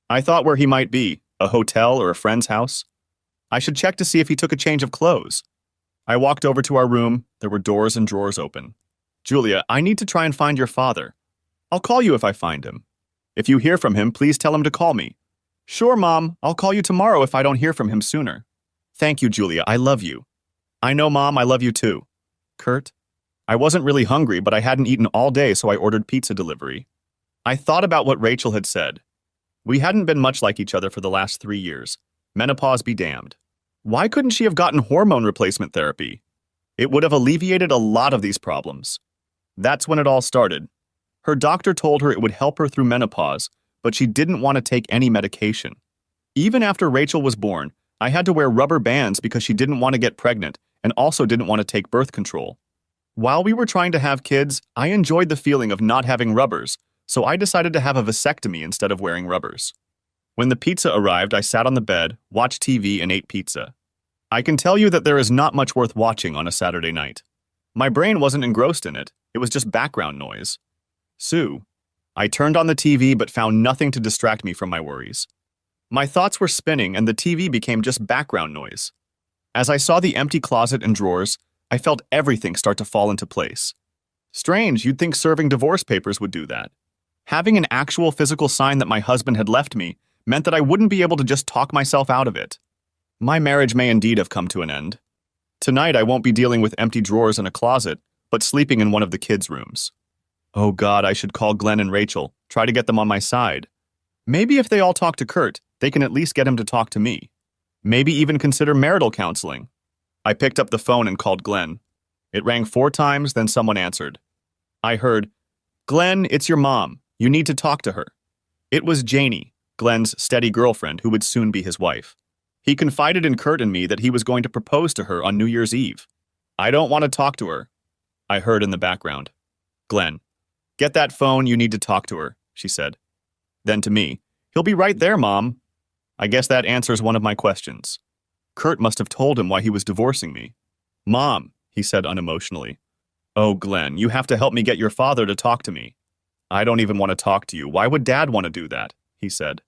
I thought where he might be, a hotel or a friend's house. I should check to see if he took a change of clothes. I walked over to our room. There were doors and drawers open. Julia, I need to try and find your father. I'll call you if I find him. If you hear from him, please tell him to call me. Sure, Mom. I'll call you tomorrow if I don't hear from him sooner. Thank you, Julia. I love you. I know, Mom. I love you too. Kurt? I wasn't really hungry, but I hadn't eaten all day, so I ordered pizza delivery. I thought about what Rachel had said. We hadn't been much like each other for the last 3 years. Menopause be damned. Why couldn't she have gotten hormone replacement therapy? It would have alleviated a lot of these problems. That's when it all started. Her doctor told her it would help her through menopause, but she didn't want to take any medication. Even after Rachel was born, I had to wear rubber bands because she didn't want to get pregnant and also didn't want to take birth control. While we were trying to have kids, I enjoyed the feeling of not having rubbers, so I decided to have a vasectomy instead of wearing rubbers. When the pizza arrived, I sat on the bed, watched TV, and ate pizza. I can tell you that there is not much worth watching on a Saturday night. My brain wasn't engrossed in it. It was just background noise. Sue. I turned on the TV but found nothing to distract me from my worries. My thoughts were spinning and the TV became just background noise. As I saw the empty closet and drawers, I felt everything start to fall into place. Strange, you'd think serving divorce papers would do that. Having an actual physical sign that my husband had left me meant that I wouldn't be able to just talk myself out of it. My marriage may indeed have come to an end. Tonight I won't be dealing with empty drawers in a closet, but sleeping in one of the kids' rooms. Oh God, I should call Glenn and Rachel, try to get them on my side. Maybe if they all talk to Kurt, they can at least get him to talk to me. Maybe even consider marital counseling. I picked up the phone and called Glenn. It rang 4 times, then someone answered. I heard, Glenn, it's your mom. You need to talk to her. It was Janie, Glenn's steady girlfriend who would soon be his wife. He confided in Kurt and me that he was going to propose to her on New Year's Eve. I don't want to talk to her, I heard in the background. Glenn, get that phone, you need to talk to her, she said. Then to me, he'll be right there, Mom. I guess that answers one of my questions. Kurt must have told him why he was divorcing me. Mom, he said unemotionally. Oh, Glenn, you have to help me get your father to talk to me. I don't even want to talk to you. Why would Dad want to do that? He said.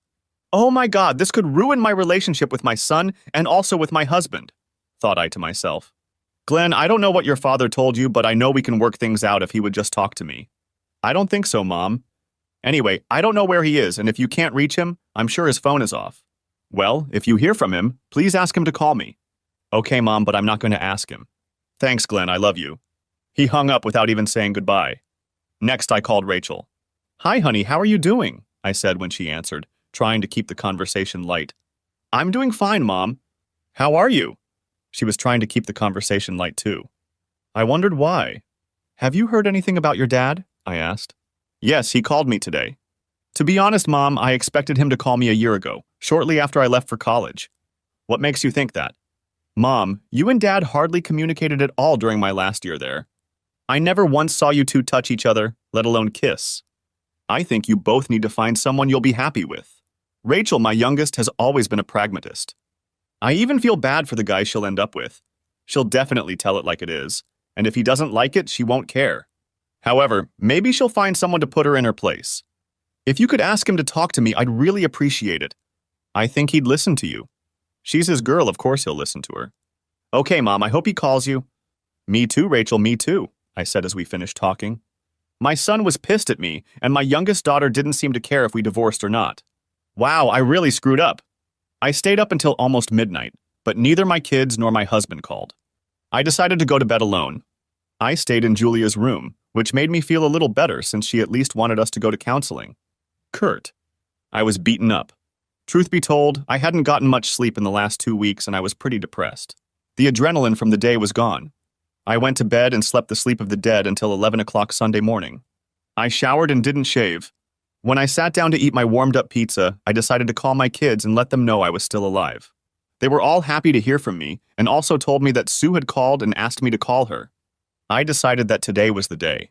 Oh my God, this could ruin my relationship with my son and also with my husband, thought I to myself. Glenn, I don't know what your father told you, but I know we can work things out if he would just talk to me. I don't think so, Mom. Anyway, I don't know where he is, and if you can't reach him, I'm sure his phone is off. Well, if you hear from him, please ask him to call me. Okay, Mom, but I'm not going to ask him. Thanks, Glenn, I love you. He hung up without even saying goodbye. Next, I called Rachel. Hi, honey, how are you doing? I said when she answered, trying to keep the conversation light. I'm doing fine, Mom. How are you? She was trying to keep the conversation light, too. I wondered why. Have you heard anything about your dad? I asked. Yes, he called me today. To be honest, Mom, I expected him to call me a year ago, shortly after I left for college. What makes you think that? Mom, you and Dad hardly communicated at all during my last year there. I never once saw you two touch each other, let alone kiss. I think you both need to find someone you'll be happy with. Rachel, my youngest, has always been a pragmatist. I even feel bad for the guy she'll end up with. She'll definitely tell it like it is, and if he doesn't like it, she won't care. However, maybe she'll find someone to put her in her place. If you could ask him to talk to me, I'd really appreciate it. I think he'd listen to you. She's his girl, of course he'll listen to her. Okay, Mom, I hope he calls you. Me too, Rachel, me too, I said as we finished talking. My son was pissed at me, and my youngest daughter didn't seem to care if we divorced or not. Wow, I really screwed up. I stayed up until almost midnight, but neither my kids nor my husband called. I decided to go to bed alone. I stayed in Julia's room, which made me feel a little better since she at least wanted us to go to counseling. Kurt. I was beaten up. Truth be told, I hadn't gotten much sleep in the last 2 weeks and I was pretty depressed. The adrenaline from the day was gone. I went to bed and slept the sleep of the dead until 11 o'clock Sunday morning. I showered and didn't shave. When I sat down to eat my warmed-up pizza, I decided to call my kids and let them know I was still alive. They were all happy to hear from me and also told me that Sue had called and asked me to call her. I decided that today was the day.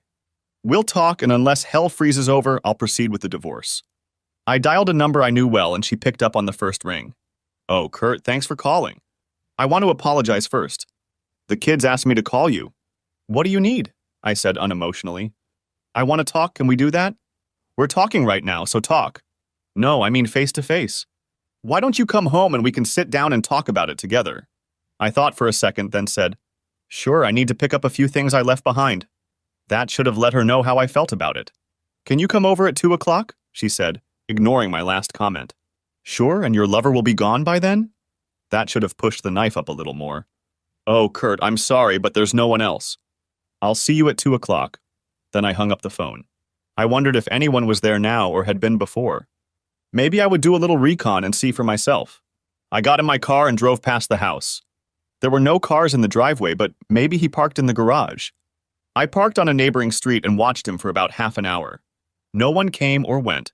We'll talk, and unless hell freezes over, I'll proceed with the divorce. I dialed a number I knew well, and she picked up on the first ring. Oh, Kurt, thanks for calling. I want to apologize first. The kids asked me to call you. What do you need? I said unemotionally. I want to talk. Can we do that? We're talking right now, so talk. No, I mean face to face. Why don't you come home and we can sit down and talk about it together? I thought for a second, then said, Sure, I need to pick up a few things I left behind. That should have let her know how I felt about it. Can you come over at 2 o'clock? She said, ignoring my last comment. Sure, and your lover will be gone by then? That should have pushed the knife up a little more. Oh, Kurt, I'm sorry, but there's no one else. I'll see you at 2 o'clock. Then I hung up the phone. I wondered if anyone was there now or had been before. Maybe I would do a little recon and see for myself. I got in my car and drove past the house. There were no cars in the driveway, but maybe he parked in the garage. I parked on a neighboring street and watched him for about half an hour. No one came or went.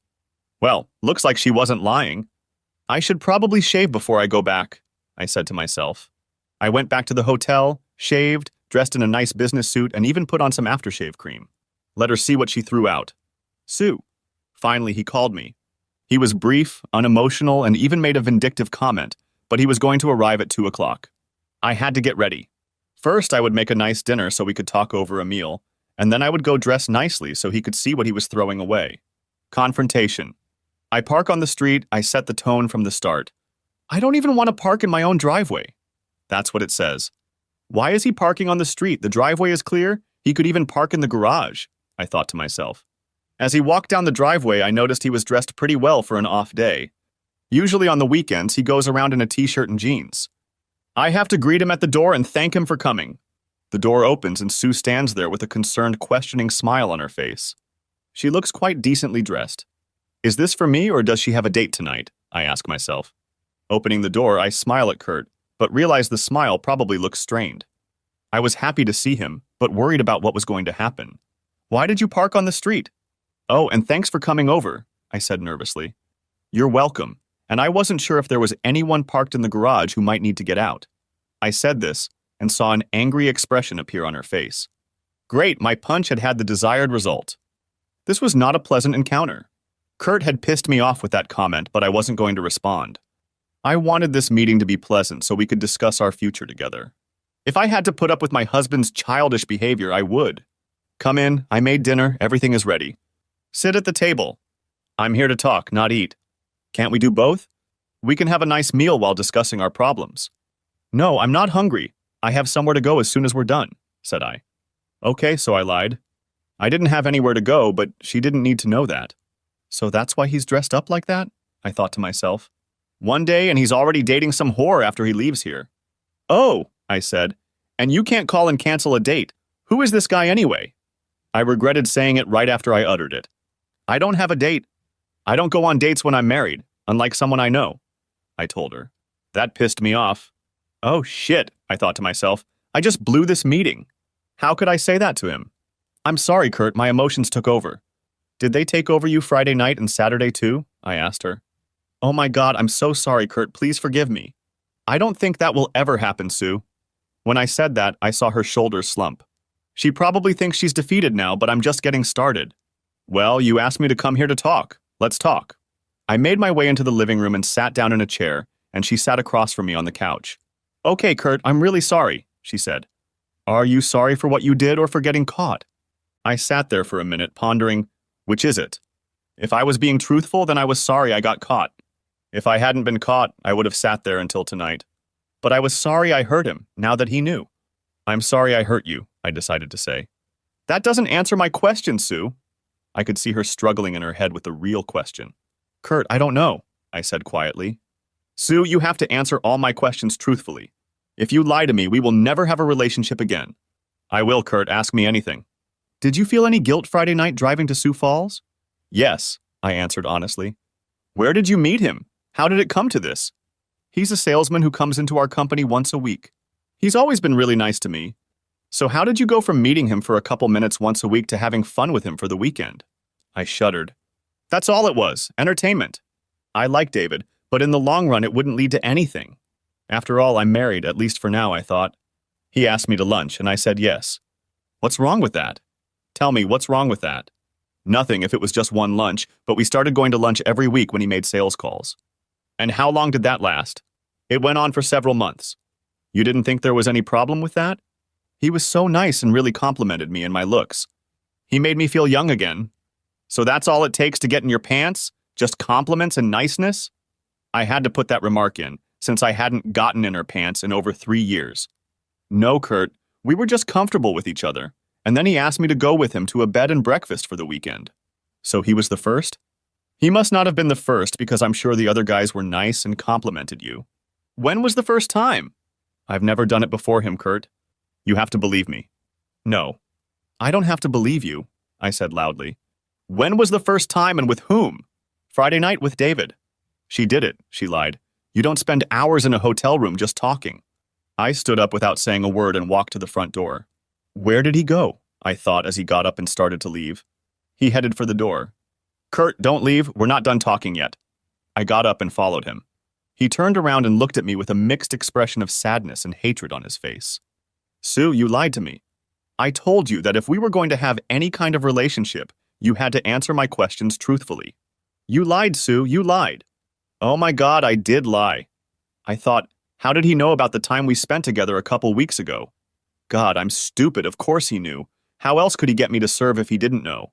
Well, looks like she wasn't lying. I should probably shave before I go back, I said to myself. I went back to the hotel, shaved, dressed in a nice business suit, and even put on some aftershave cream. Let her see what she threw out. Sue. Finally, he called me. He was brief, unemotional, and even made a vindictive comment, but he was going to arrive at 2 o'clock. I had to get ready. First, I would make a nice dinner so we could talk over a meal, and then I would go dress nicely so he could see what he was throwing away. Confrontation. I park on the street, I set the tone from the start. I don't even want to park in my own driveway. That's what it says. Why is he parking on the street? The driveway is clear. He could even park in the garage, I thought to myself. As he walked down the driveway, I noticed he was dressed pretty well for an off day. Usually on the weekends, he goes around in a t-shirt and jeans. I have to greet him at the door and thank him for coming. The door opens and Sue stands there with a concerned, questioning smile on her face. She looks quite decently dressed. Is this for me or does she have a date tonight? I ask myself. Opening the door, I smile at Kurt, but realize the smile probably looks strained. I was happy to see him, but worried about what was going to happen. Why did you park on the street? Oh, and thanks for coming over, I said nervously. You're welcome, and I wasn't sure if there was anyone parked in the garage who might need to get out. I said this, and saw an angry expression appear on her face. Great, my punch had had the desired result. This was not a pleasant encounter. Kurt had pissed me off with that comment, but I wasn't going to respond. I wanted this meeting to be pleasant so we could discuss our future together. If I had to put up with my husband's childish behavior, I would. Come in, I made dinner, everything is ready. Sit at the table. I'm here to talk, not eat. Can't we do both? We can have a nice meal while discussing our problems. No, I'm not hungry. I have somewhere to go as soon as we're done, said I. Okay, so I lied. I didn't have anywhere to go, but she didn't need to know that. So that's why he's dressed up like that? I thought to myself. One day and he's already dating some whore after he leaves here. Oh, I said, and you can't call and cancel a date. Who is this guy anyway? I regretted saying it right after I uttered it. I don't have a date. I don't go on dates when I'm married, unlike someone I know, I told her. That pissed me off. Oh shit, I thought to myself. I just blew this meeting. How could I say that to him? I'm sorry, Kurt, my emotions took over. Did they take over you Friday night and Saturday too? I asked her. Oh my God, I'm so sorry, Kurt, please forgive me. I don't think that will ever happen, Sue. When I said that, I saw her shoulders slump. She probably thinks she's defeated now, but I'm just getting started. Well, you asked me to come here to talk. Let's talk. I made my way into the living room and sat down in a chair, and she sat across from me on the couch. Okay, Kurt, I'm really sorry, she said. Are you sorry for what you did or for getting caught? I sat there for a minute, pondering, which is it? If I was being truthful, then I was sorry I got caught. If I hadn't been caught, I would have sat there until tonight. But I was sorry I hurt him, now that he knew. I'm sorry I hurt you, I decided to say. That doesn't answer my question, Sue. I could see her struggling in her head with the real question. Kurt, I don't know, I said quietly. Sue, you have to answer all my questions truthfully. If you lie to me, we will never have a relationship again. I will, Kurt, ask me anything. Did you feel any guilt Friday night driving to Sioux Falls? Yes, I answered honestly. Where did you meet him? How did it come to this? He's a salesman who comes into our company once a week. He's always been really nice to me. So how did you go from meeting him for a couple minutes once a week to having fun with him for the weekend? I shuddered. That's all it was, entertainment. I like David, but in the long run it wouldn't lead to anything. After all, I'm married, at least for now, I thought. He asked me to lunch, and I said yes. What's wrong with that? Tell me, what's wrong with that? Nothing if it was just one lunch, but we started going to lunch every week when he made sales calls. And how long did that last? It went on for several months. You didn't think there was any problem with that? He was so nice and really complimented me and my looks. He made me feel young again. So that's all it takes to get in your pants? Just compliments and niceness? I had to put that remark in, since I hadn't gotten in her pants in over 3 years. No, Kurt, we were just comfortable with each other, and then he asked me to go with him to a bed and breakfast for the weekend. So he was the first? He must not have been the first because I'm sure the other guys were nice and complimented you. When was the first time? I've never done it before him, Kurt. You have to believe me. No. I don't have to believe you, I said loudly. When was the first time and with whom? Friday night with David. She did it, she lied. You don't spend hours in a hotel room just talking. I stood up without saying a word and walked to the front door. Where did he go? I thought as he got up and started to leave. He headed for the door. Kurt, don't leave. We're not done talking yet. I got up and followed him. He turned around and looked at me with a mixed expression of sadness and hatred on his face. Sue, you lied to me. I told you that if we were going to have any kind of relationship, you had to answer my questions truthfully. You lied, Sue. You lied. Oh my God, I did lie. I thought, how did he know about the time we spent together a couple weeks ago? God, I'm stupid. Of course he knew. How else could he get me to serve if he didn't know?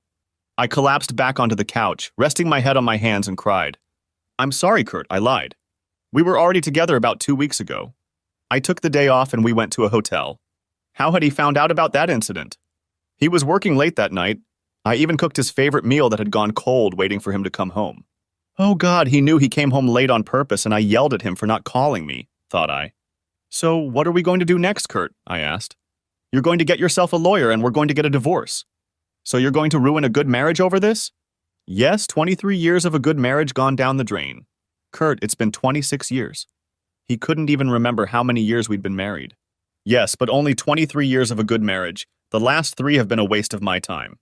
I collapsed back onto the couch, resting my head on my hands and cried. I'm sorry, Kurt, I lied. We were already together about 2 weeks ago. I took the day off and we went to a hotel. How had he found out about that incident? He was working late that night. I even cooked his favorite meal that had gone cold waiting for him to come home. Oh God, he knew he came home late on purpose and I yelled at him for not calling me, thought I. So what are we going to do next, Kurt? I asked. You're going to get yourself a lawyer and we're going to get a divorce. So you're going to ruin a good marriage over this? Yes, 23 years of a good marriage gone down the drain. Kurt, it's been 26 years. He couldn't even remember how many years we'd been married. Yes, but only 23 years of a good marriage. The last 3 have been a waste of my time.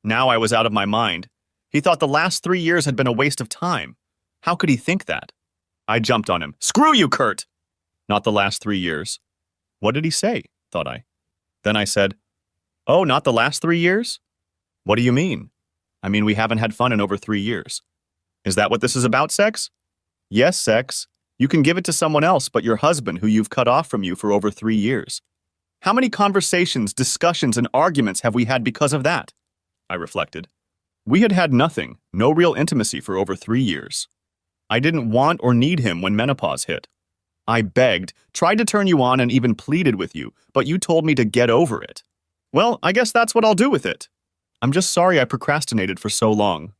Now I was out of my mind. He thought the last 3 years had been a waste of time. How could he think that? I jumped on him. Screw you, Kurt! Not the last 3 years. What did he say? Thought I. Then I said, oh, not the last 3 years? What do you mean? I mean, we haven't had fun in over 3 years. Is that what this is about, sex? Yes, sex. You can give it to someone else but your husband who you've cut off from you for over 3 years. How many conversations, discussions, and arguments have we had because of that? I reflected. We had had nothing, no real intimacy for over 3 years. I didn't want or need him when menopause hit. I begged, tried to turn you on, and even pleaded with you, but you told me to get over it. Well, I guess that's what I'll do with it. I'm just sorry I procrastinated for so long.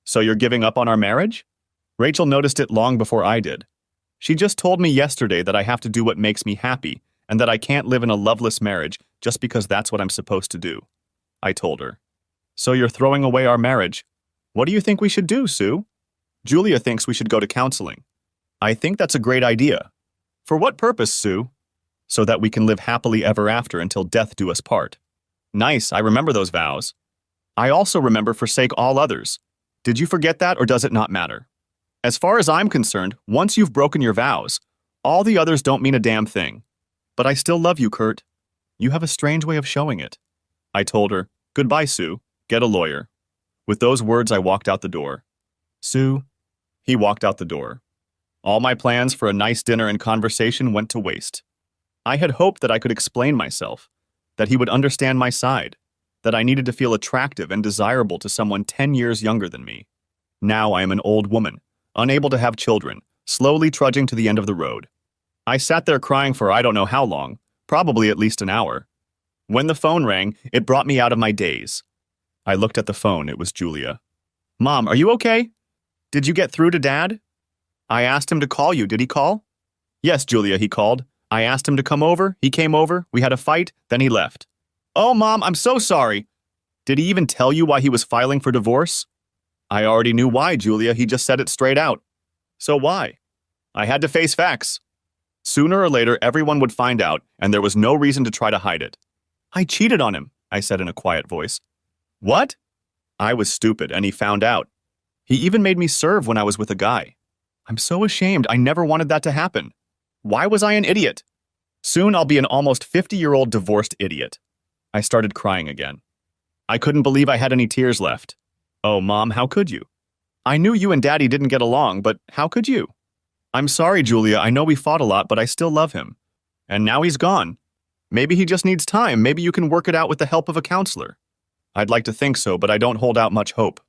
So you're giving up on our marriage? Rachel noticed it long before I did. She just told me yesterday that I have to do what makes me happy and that I can't live in a loveless marriage just because that's what I'm supposed to do. I told her. So you're throwing away our marriage. What do you think we should do, Sue? Julia thinks we should go to counseling. I think that's a great idea. For what purpose, Sue? So that we can live happily ever after until death do us part. Nice, I remember those vows. I also remember forsake all others. Did you forget that or does it not matter? As far as I'm concerned, once you've broken your vows, all the others don't mean a damn thing. But I still love you, Kurt. You have a strange way of showing it. I told her, goodbye, Sue. Get a lawyer. With those words, I walked out the door. Sue. He walked out the door. All my plans for a nice dinner and conversation went to waste. I had hoped that I could explain myself, that he would understand my side, that I needed to feel attractive and desirable to someone 10 years younger than me. Now I am an old woman, unable to have children, slowly trudging to the end of the road. I sat there crying for I don't know how long, probably at least an hour. When the phone rang, it brought me out of my daze. I looked at the phone. It was Julia. Mom, are you okay? Did you get through to Dad? I asked him to call you. Did he call? Yes, Julia, he called. I asked him to come over. He came over. We had a fight. Then he left. Oh, Mom, I'm so sorry. Did he even tell you why he was filing for divorce? I already knew why, Julia. He just said it straight out. So why? I had to face facts. Sooner or later, everyone would find out, and there was no reason to try to hide it. I cheated on him, I said in a quiet voice. What? I was stupid, and he found out. He even made me serve when I was with a guy. I'm so ashamed. I never wanted that to happen. Why was I an idiot? Soon I'll be an almost 50-year-old divorced idiot. I started crying again. I couldn't believe I had any tears left. Oh, Mom, how could you? I knew you and Daddy didn't get along, but how could you? I'm sorry, Julia. I know we fought a lot, but I still love him. And now he's gone. Maybe he just needs time. Maybe you can work it out with the help of a counselor. I'd like to think so, but I don't hold out much hope.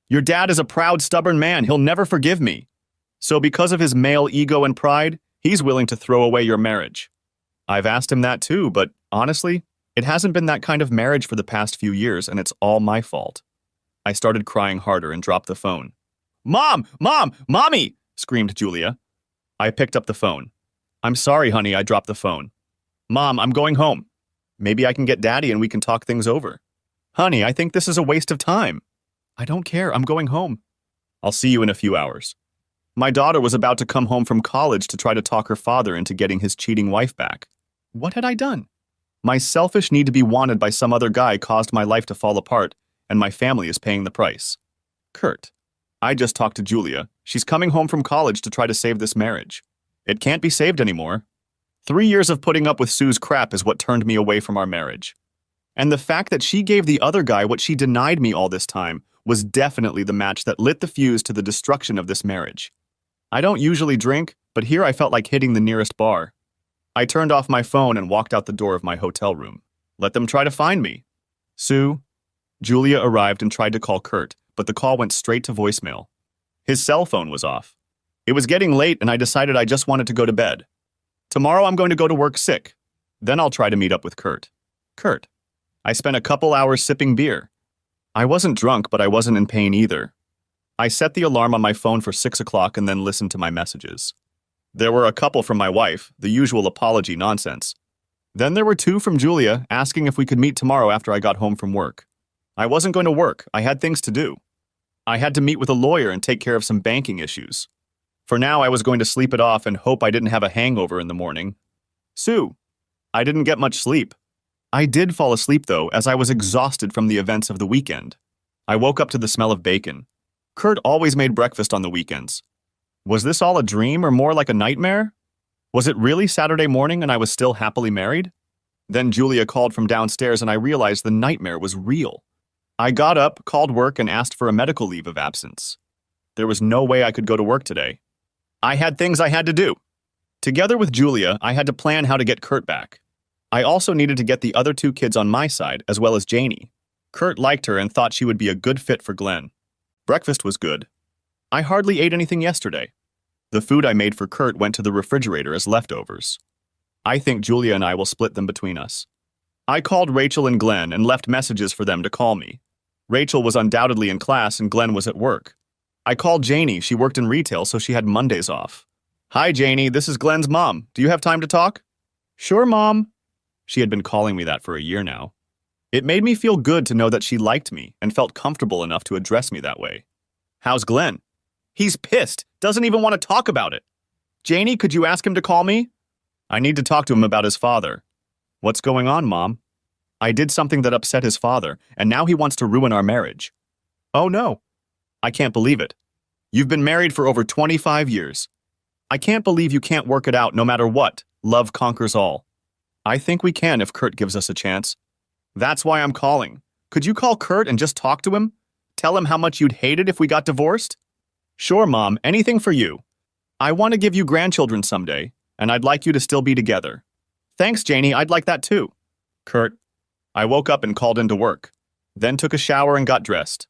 Your dad is a proud, stubborn man. He'll never forgive me. So because of his male ego and pride, he's willing to throw away your marriage. I've asked him that too, but honestly, it hasn't been that kind of marriage for the past few years, and it's all my fault. I started crying harder and dropped the phone. Mom! Mom! Mommy! Screamed Julia. I picked up the phone. I'm sorry, honey, I dropped the phone. Mom, I'm going home. Maybe I can get Daddy and we can talk things over. Honey, I think this is a waste of time. I don't care, I'm going home. I'll see you in a few hours. My daughter was about to come home from college to try to talk her father into getting his cheating wife back. What had I done? My selfish need to be wanted by some other guy caused my life to fall apart, and my family is paying the price. Kurt. I just talked to Julia. She's coming home from college to try to save this marriage. It can't be saved anymore. 3 years of putting up with Sue's crap is what turned me away from our marriage. And the fact that she gave the other guy what she denied me all this time was definitely the match that lit the fuse to the destruction of this marriage. I don't usually drink, but here I felt like hitting the nearest bar. I turned off my phone and walked out the door of my hotel room. Let them try to find me. Sue. Julia arrived and tried to call Kurt, but the call went straight to voicemail. His cell phone was off. It was getting late and I decided I just wanted to go to bed. Tomorrow I'm going to go to work sick. Then I'll try to meet up with Kurt. Kurt. I spent a couple hours sipping beer. I wasn't drunk, but I wasn't in pain either. I set the alarm on my phone for 6 o'clock and then listened to my messages. There were a couple from my wife, the usual apology nonsense. Then there were 2 from Julia asking if we could meet tomorrow after I got home from work. I wasn't going to work, I had things to do. I had to meet with a lawyer and take care of some banking issues. For now, I was going to sleep it off and hope I didn't have a hangover in the morning. Sue. I didn't get much sleep. I did fall asleep though, as I was exhausted from the events of the weekend. I woke up to the smell of bacon. Kurt always made breakfast on the weekends. Was this all a dream or more like a nightmare? Was it really Saturday morning and I was still happily married? Then Julia called from downstairs and I realized the nightmare was real. I got up, called work, and asked for a medical leave of absence. There was no way I could go to work today. I had things I had to do. Together with Julia, I had to plan how to get Kurt back. I also needed to get the other 2 kids on my side, as well as Janie. Kurt liked her and thought she would be a good fit for Glenn. Breakfast was good. I hardly ate anything yesterday. The food I made for Kurt went to the refrigerator as leftovers. I think Julia and I will split them between us. I called Rachel and Glenn and left messages for them to call me. Rachel was undoubtedly in class and Glenn was at work. I called Janie. She worked in retail, so she had Mondays off. Hi, Janie. This is Glenn's mom. Do you have time to talk? Sure, Mom. She had been calling me that for a year now. It made me feel good to know that she liked me and felt comfortable enough to address me that way. How's Glenn? He's pissed. Doesn't even want to talk about it. Janie, could you ask him to call me? I need to talk to him about his father. What's going on, Mom? I did something that upset his father, and now he wants to ruin our marriage. Oh no. I can't believe it. You've been married for over 25 years. I can't believe you can't work it out no matter what. Love conquers all. I think we can if Kurt gives us a chance. That's why I'm calling. Could you call Kurt and just talk to him? Tell him how much you'd hate it if we got divorced? Sure, Mom, anything for you. I want to give you grandchildren someday, and I'd like you to still be together. Thanks, Janie, I'd like that too. Kurt. I woke up and called into work, then took a shower and got dressed.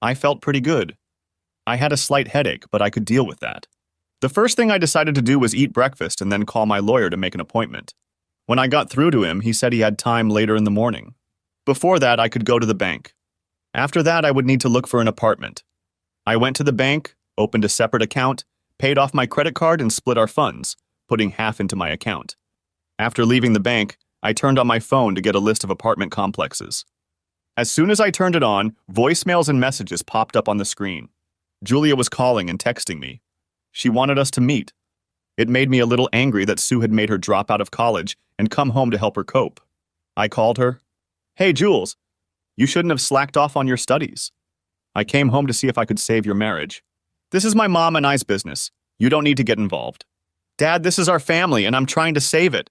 I felt pretty good. I had a slight headache, but I could deal with that. The first thing I decided to do was eat breakfast and then call my lawyer to make an appointment. When I got through to him, he said he had time later in the morning. Before that, I could go to the bank. After that, I would need to look for an apartment. I went to the bank, opened a separate account, paid off my credit card, and split our funds, putting half into my account. After leaving the bank, I turned on my phone to get a list of apartment complexes. As soon as I turned it on, voicemails and messages popped up on the screen. Julia was calling and texting me. She wanted us to meet. It made me a little angry that Sue had made her drop out of college and come home to help her cope. I called her. Hey, Jules, you shouldn't have slacked off on your studies. I came home to see if I could save your marriage. This is my mom and I's business. You don't need to get involved. Dad, this is our family and I'm trying to save it.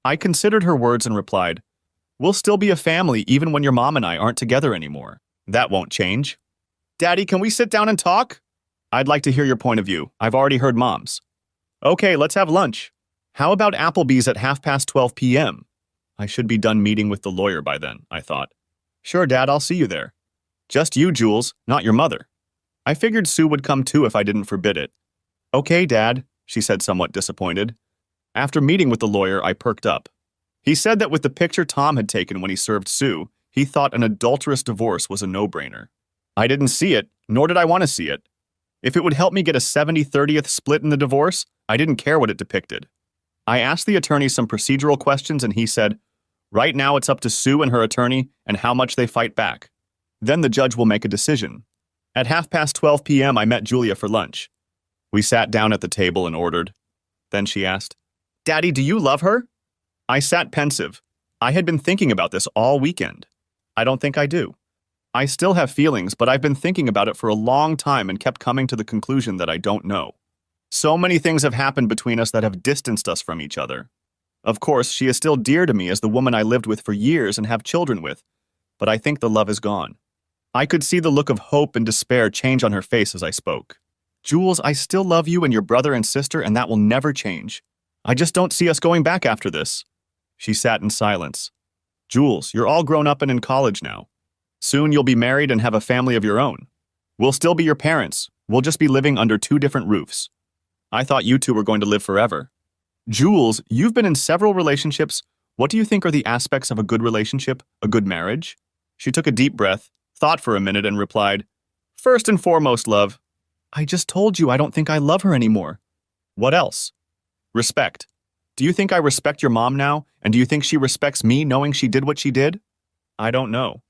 I considered her words and replied, we'll still be a family even when your mom and I aren't together anymore. That won't change. Daddy, can we sit down and talk? I'd like to hear your point of view. I've already heard Mom's. Okay, let's have lunch. How about Applebee's at 12:30 p.m.? I should be done meeting with the lawyer by then, I thought. Sure, Dad, I'll see you there. Just you, Jules, not your mother. I figured Sue would come too if I didn't forbid it. Okay, Dad, she said somewhat disappointed. After meeting with the lawyer, I perked up. He said that with the picture Tom had taken when he served Sue, he thought an adulterous divorce was a no-brainer. I didn't see it, nor did I want to see it. If it would help me get a 70-30th split in the divorce, I didn't care what it depicted. I asked the attorney some procedural questions and he said, right now it's up to Sue and her attorney and how much they fight back. Then the judge will make a decision. At 12:30 p.m., I met Julia for lunch. We sat down at the table and ordered. Then she asked, Daddy, do you love her? I sat pensive. I had been thinking about this all weekend. I don't think I do. I still have feelings, but I've been thinking about it for a long time and kept coming to the conclusion that I don't know. So many things have happened between us that have distanced us from each other. Of course, she is still dear to me as the woman I lived with for years and have children with, but I think the love is gone. I could see the look of hope and despair change on her face as I spoke. Jules, I still love you and your brother and sister, and that will never change. I just don't see us going back after this. She sat in silence. Jules, you're all grown up and in college now. Soon you'll be married and have a family of your own. We'll still be your parents. We'll just be living under two different roofs. I thought you two were going to live forever. Jules, you've been in several relationships. What do you think are the aspects of a good relationship, a good marriage? She took a deep breath, thought for a minute, and replied, First and foremost, love. I just told you I don't think I love her anymore. What else? Respect. Do you think I respect your mom now, and do you think she respects me knowing she did what she did? I don't know.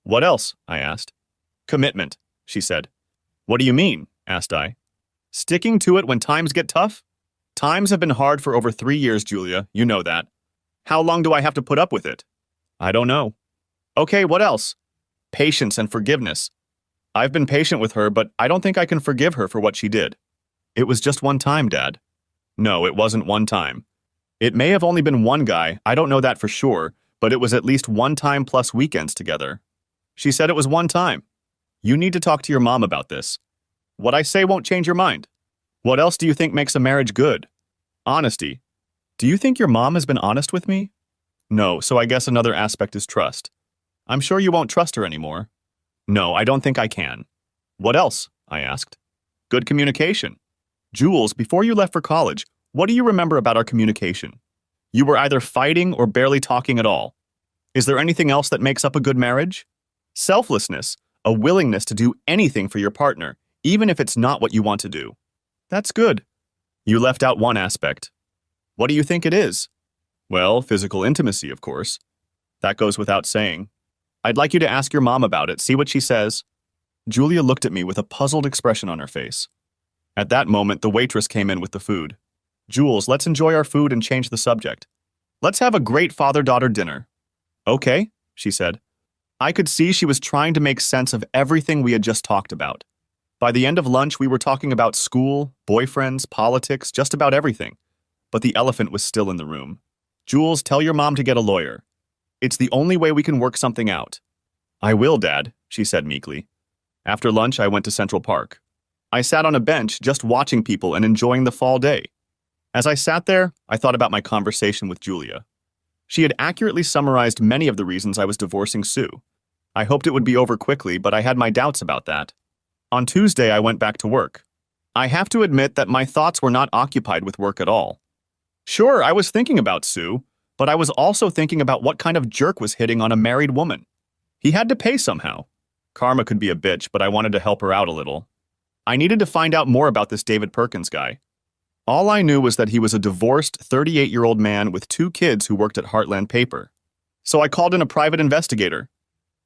What else? I asked. Commitment, she said. What do you mean? Asked I. Sticking to it when times get tough? Times have been hard for over 3 years, Julia. You know that. How long do I have to put up with it? I don't know. Okay, what else? Patience and forgiveness. I've been patient with her, but I don't think I can forgive her for what she did. It was just one time, Dad. No, it wasn't one time. It may have only been one guy, I don't know that for sure, but it was at least one time plus weekends together. She said it was one time. You need to talk to your mom about this. What I say won't change your mind. What else do you think makes a marriage good? Honesty. Do you think your mom has been honest with me? No, so I guess another aspect is trust. I'm sure you won't trust her anymore. No, I don't think I can. What else? I asked. Good communication. Jules, before you left for college, what do you remember about our communication? You were either fighting or barely talking at all. Is there anything else that makes up a good marriage? Selflessness, a willingness to do anything for your partner, even if it's not what you want to do. That's good. You left out one aspect. What do you think it is? Well, physical intimacy, of course. That goes without saying. I'd like you to ask your mom about it, see what she says. Julia looked at me with a puzzled expression on her face. At that moment, the waitress came in with the food. Jules, let's enjoy our food and change the subject. Let's have a great father-daughter dinner. Okay, she said. I could see she was trying to make sense of everything we had just talked about. By the end of lunch, we were talking about school, boyfriends, politics, just about everything. But the elephant was still in the room. Jules, tell your mom to get a lawyer. It's the only way we can work something out. I will, Dad, she said meekly. After lunch, I went to Central Park. I sat on a bench just watching people and enjoying the fall day. As I sat there, I thought about my conversation with Julia. She had accurately summarized many of the reasons I was divorcing Sue. I hoped it would be over quickly, but I had my doubts about that. On Tuesday, I went back to work. I have to admit that my thoughts were not occupied with work at all. Sure, I was thinking about Sue, but I was also thinking about what kind of jerk was hitting on a married woman. He had to pay somehow. Karma could be a bitch, but I wanted to help her out a little. I needed to find out more about this David Perkins guy. All I knew was that he was a divorced 38-year-old man with 2 kids who worked at Heartland Paper. So I called in a private investigator.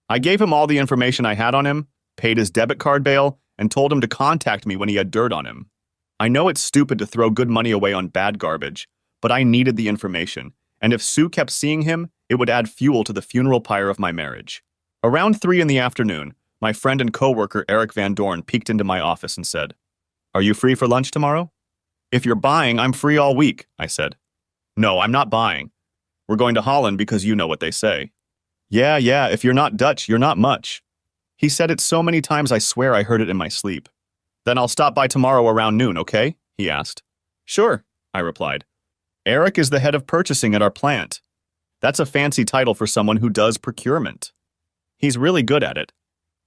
I gave him all the information I had on him, paid his debit card bail, and told him to contact me when he had dirt on him. I know it's stupid to throw good money away on bad garbage, but I needed the information, and if Sue kept seeing him, it would add fuel to the funeral pyre of my marriage. Around 3 in the afternoon, my friend and coworker Eric Van Dorn peeked into my office and said, "Are you free for lunch tomorrow?" "If you're buying, I'm free all week," I said. "No, I'm not buying. We're going to Holland because you know what they say." Yeah, if you're not Dutch, you're not much." He said it so many times I swear I heard it in my sleep. "Then I'll stop by tomorrow around noon, okay?" he asked. "Sure," I replied. Eric is the head of purchasing at our plant. That's a fancy title for someone who does procurement. He's really good at it.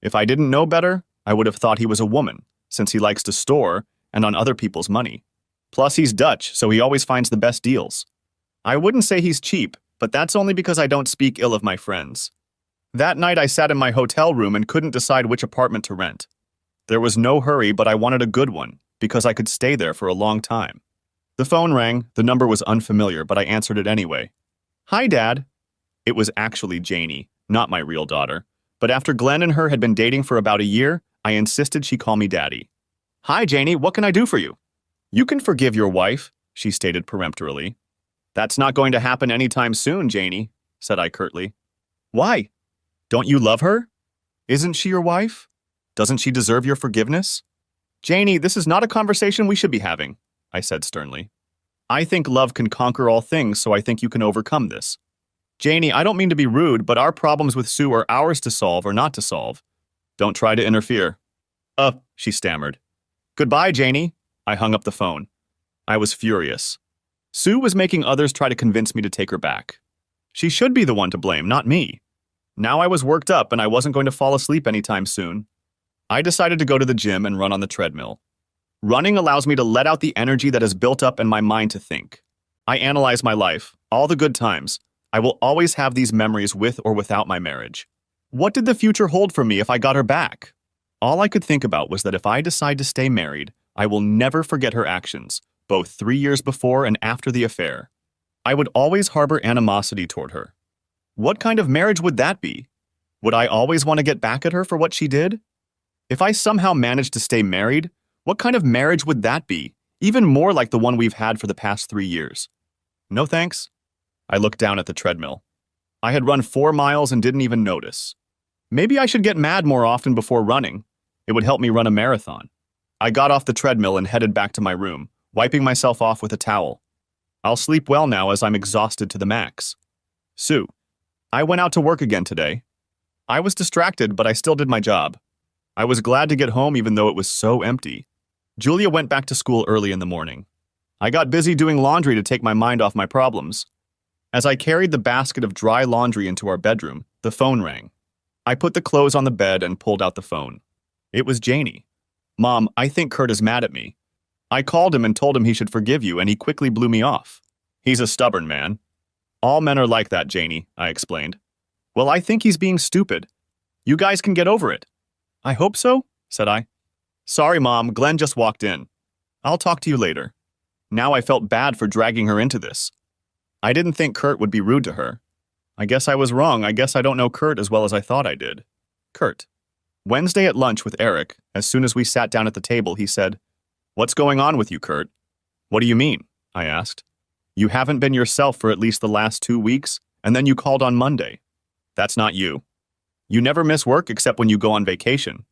If I didn't know better, I would have thought he was a woman, since he likes to store and on other people's money. Plus, he's Dutch, so he always finds the best deals. I wouldn't say he's cheap, but that's only because I don't speak ill of my friends. That night I sat in my hotel room and couldn't decide which apartment to rent. There was no hurry, but I wanted a good one, because I could stay there for a long time. The phone rang. The number was unfamiliar, but I answered it anyway. "Hi, Dad." It was actually Janie, not my real daughter. But after Glenn and her had been dating for about a year, I insisted she call me Daddy. "Hi, Janie, what can I do for you?" "You can forgive your wife," she stated peremptorily. "That's not going to happen anytime soon, Janie," said I curtly. "Why? Don't you love her? Isn't she your wife? Doesn't she deserve your forgiveness?" "Janie, this is not a conversation we should be having," I said sternly. "I think love can conquer all things, so I think you can overcome this. Janie, I don't mean to be rude, but our problems with Sue are ours to solve or not to solve. Don't try to interfere." She stammered. "Goodbye, Janie." I hung up the phone. I was furious. Sue was making others try to convince me to take her back. She should be the one to blame, not me. Now I was worked up and I wasn't going to fall asleep anytime soon. I decided to go to the gym and run on the treadmill. Running allows me to let out the energy that has built up in my mind to think. I analyze my life, all the good times. I will always have these memories with or without my marriage. What did the future hold for me if I got her back? All I could think about was that if I decide to stay married, I will never forget her actions, both 3 years before and after the affair. I would always harbor animosity toward her. What kind of marriage would that be? Would I always want to get back at her for what she did? If I somehow managed to stay married, what kind of marriage would that be, even more like the one we've had for the past 3 years? No thanks. I looked down at the treadmill. I had run 4 miles and didn't even notice. Maybe I should get mad more often before running. It would help me run a marathon. I got off the treadmill and headed back to my room, wiping myself off with a towel. I'll sleep well now as I'm exhausted to the max. Sue, I went out to work again today. I was distracted, but I still did my job. I was glad to get home even though it was so empty. Julia went back to school early in the morning. I got busy doing laundry to take my mind off my problems. As I carried the basket of dry laundry into our bedroom, the phone rang. I put the clothes on the bed and pulled out the phone. It was Janie. "Mom, I think Kurt is mad at me. I called him and told him he should forgive you, and he quickly blew me off. He's a stubborn man." "All men are like that, Janie," I explained. "Well, I think he's being stupid. You guys can get over it." "I hope so," said I. "Sorry, Mom, Glenn just walked in. I'll talk to you later." Now I felt bad for dragging her into this. I didn't think Kurt would be rude to her. I guess I was wrong. I guess I don't know Kurt as well as I thought I did. Kurt. Wednesday at lunch with Eric, as soon as we sat down at the table, he said, "What's going on with you, Kurt?" "What do you mean?" I asked. "You haven't been yourself for at least the last 2 weeks, and then you called on Monday. That's not you. You never miss work except when you go on vacation."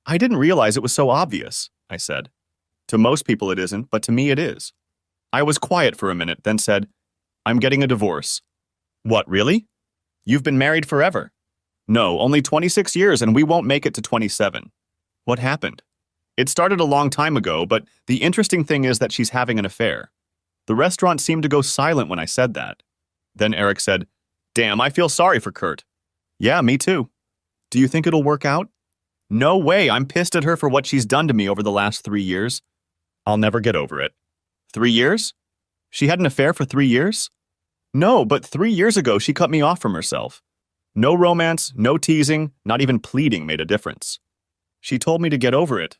"I didn't realize it was so obvious," I said. "To most people it isn't, but to me it is." I was quiet for a minute, then said, "I'm getting a divorce." "What, really? You've been married forever." "No, only 26 years, and we won't make it to 27. "What happened?" "It started a long time ago, but the interesting thing is that she's having an affair." The restaurant seemed to go silent when I said that. Then Eric said, "Damn, I feel sorry for Kurt." "Yeah, me too." "Do you think it'll work out?" "No way, I'm pissed at her for what she's done to me over the last 3 years. I'll never get over it." 3 years? She had an affair for 3 years? No, but 3 years ago she cut me off from herself. No romance, no teasing, not even pleading made a difference. She told me to get over it.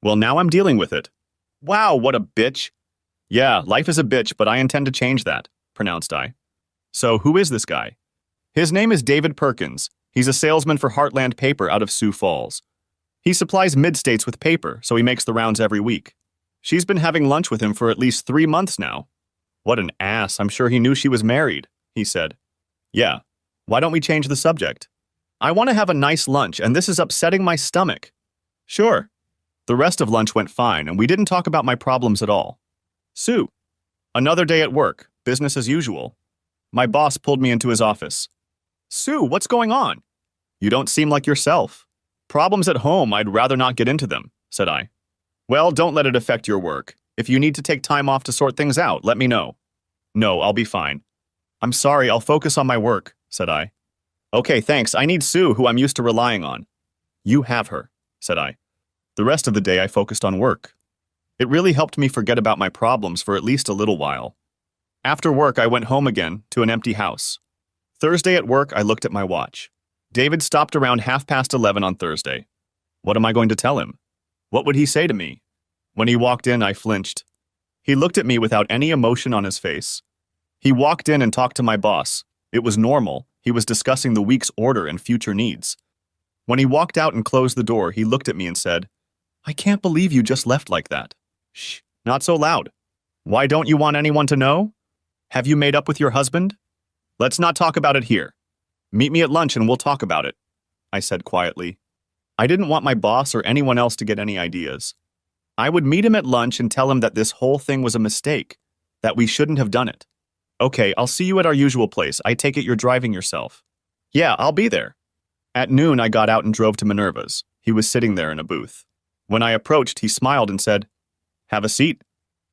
Well, now I'm dealing with it. Wow, what a bitch. Yeah, life is a bitch, but I intend to change that, pronounced I. So who is this guy? His name is David Perkins. He's a salesman for Heartland Paper out of Sioux Falls. He supplies mid-states with paper, so he makes the rounds every week. She's been having lunch with him for at least 3 months now. What an ass, I'm sure he knew she was married, he said. Yeah, why don't we change the subject? I want to have a nice lunch, and this is upsetting my stomach. Sure. The rest of lunch went fine, and we didn't talk about my problems at all. Sue. Another day at work, business as usual. My boss pulled me into his office. Sue, what's going on? You don't seem like yourself. Problems at home, I'd rather not get into them, said I. Well, don't let it affect your work. If you need to take time off to sort things out, let me know. No, I'll be fine. I'm sorry, I'll focus on my work, said I. Okay, thanks. I need Sue, who I'm used to relying on. You have her, said I. The rest of the day I focused on work. It really helped me forget about my problems for at least a little while. After work, I went home again to an empty house. Thursday at work, I looked at my watch. David stopped around 11:30 on Thursday. What am I going to tell him? What would he say to me? When he walked in, I flinched. He looked at me without any emotion on his face. He walked in and talked to my boss. It was normal. He was discussing the week's order and future needs. When he walked out and closed the door, he looked at me and said, "I can't believe you just left like that." Shh, not so loud. Why don't you want anyone to know? Have you made up with your husband? Let's not talk about it here. Meet me at lunch and we'll talk about it, I said quietly. I didn't want my boss or anyone else to get any ideas. I would meet him at lunch and tell him that this whole thing was a mistake, that we shouldn't have done it. Okay, I'll see you at our usual place. I take it you're driving yourself. Yeah, I'll be there. At noon, I got out and drove to Minerva's. He was sitting there in a booth. When I approached, he smiled and said, "Have a seat."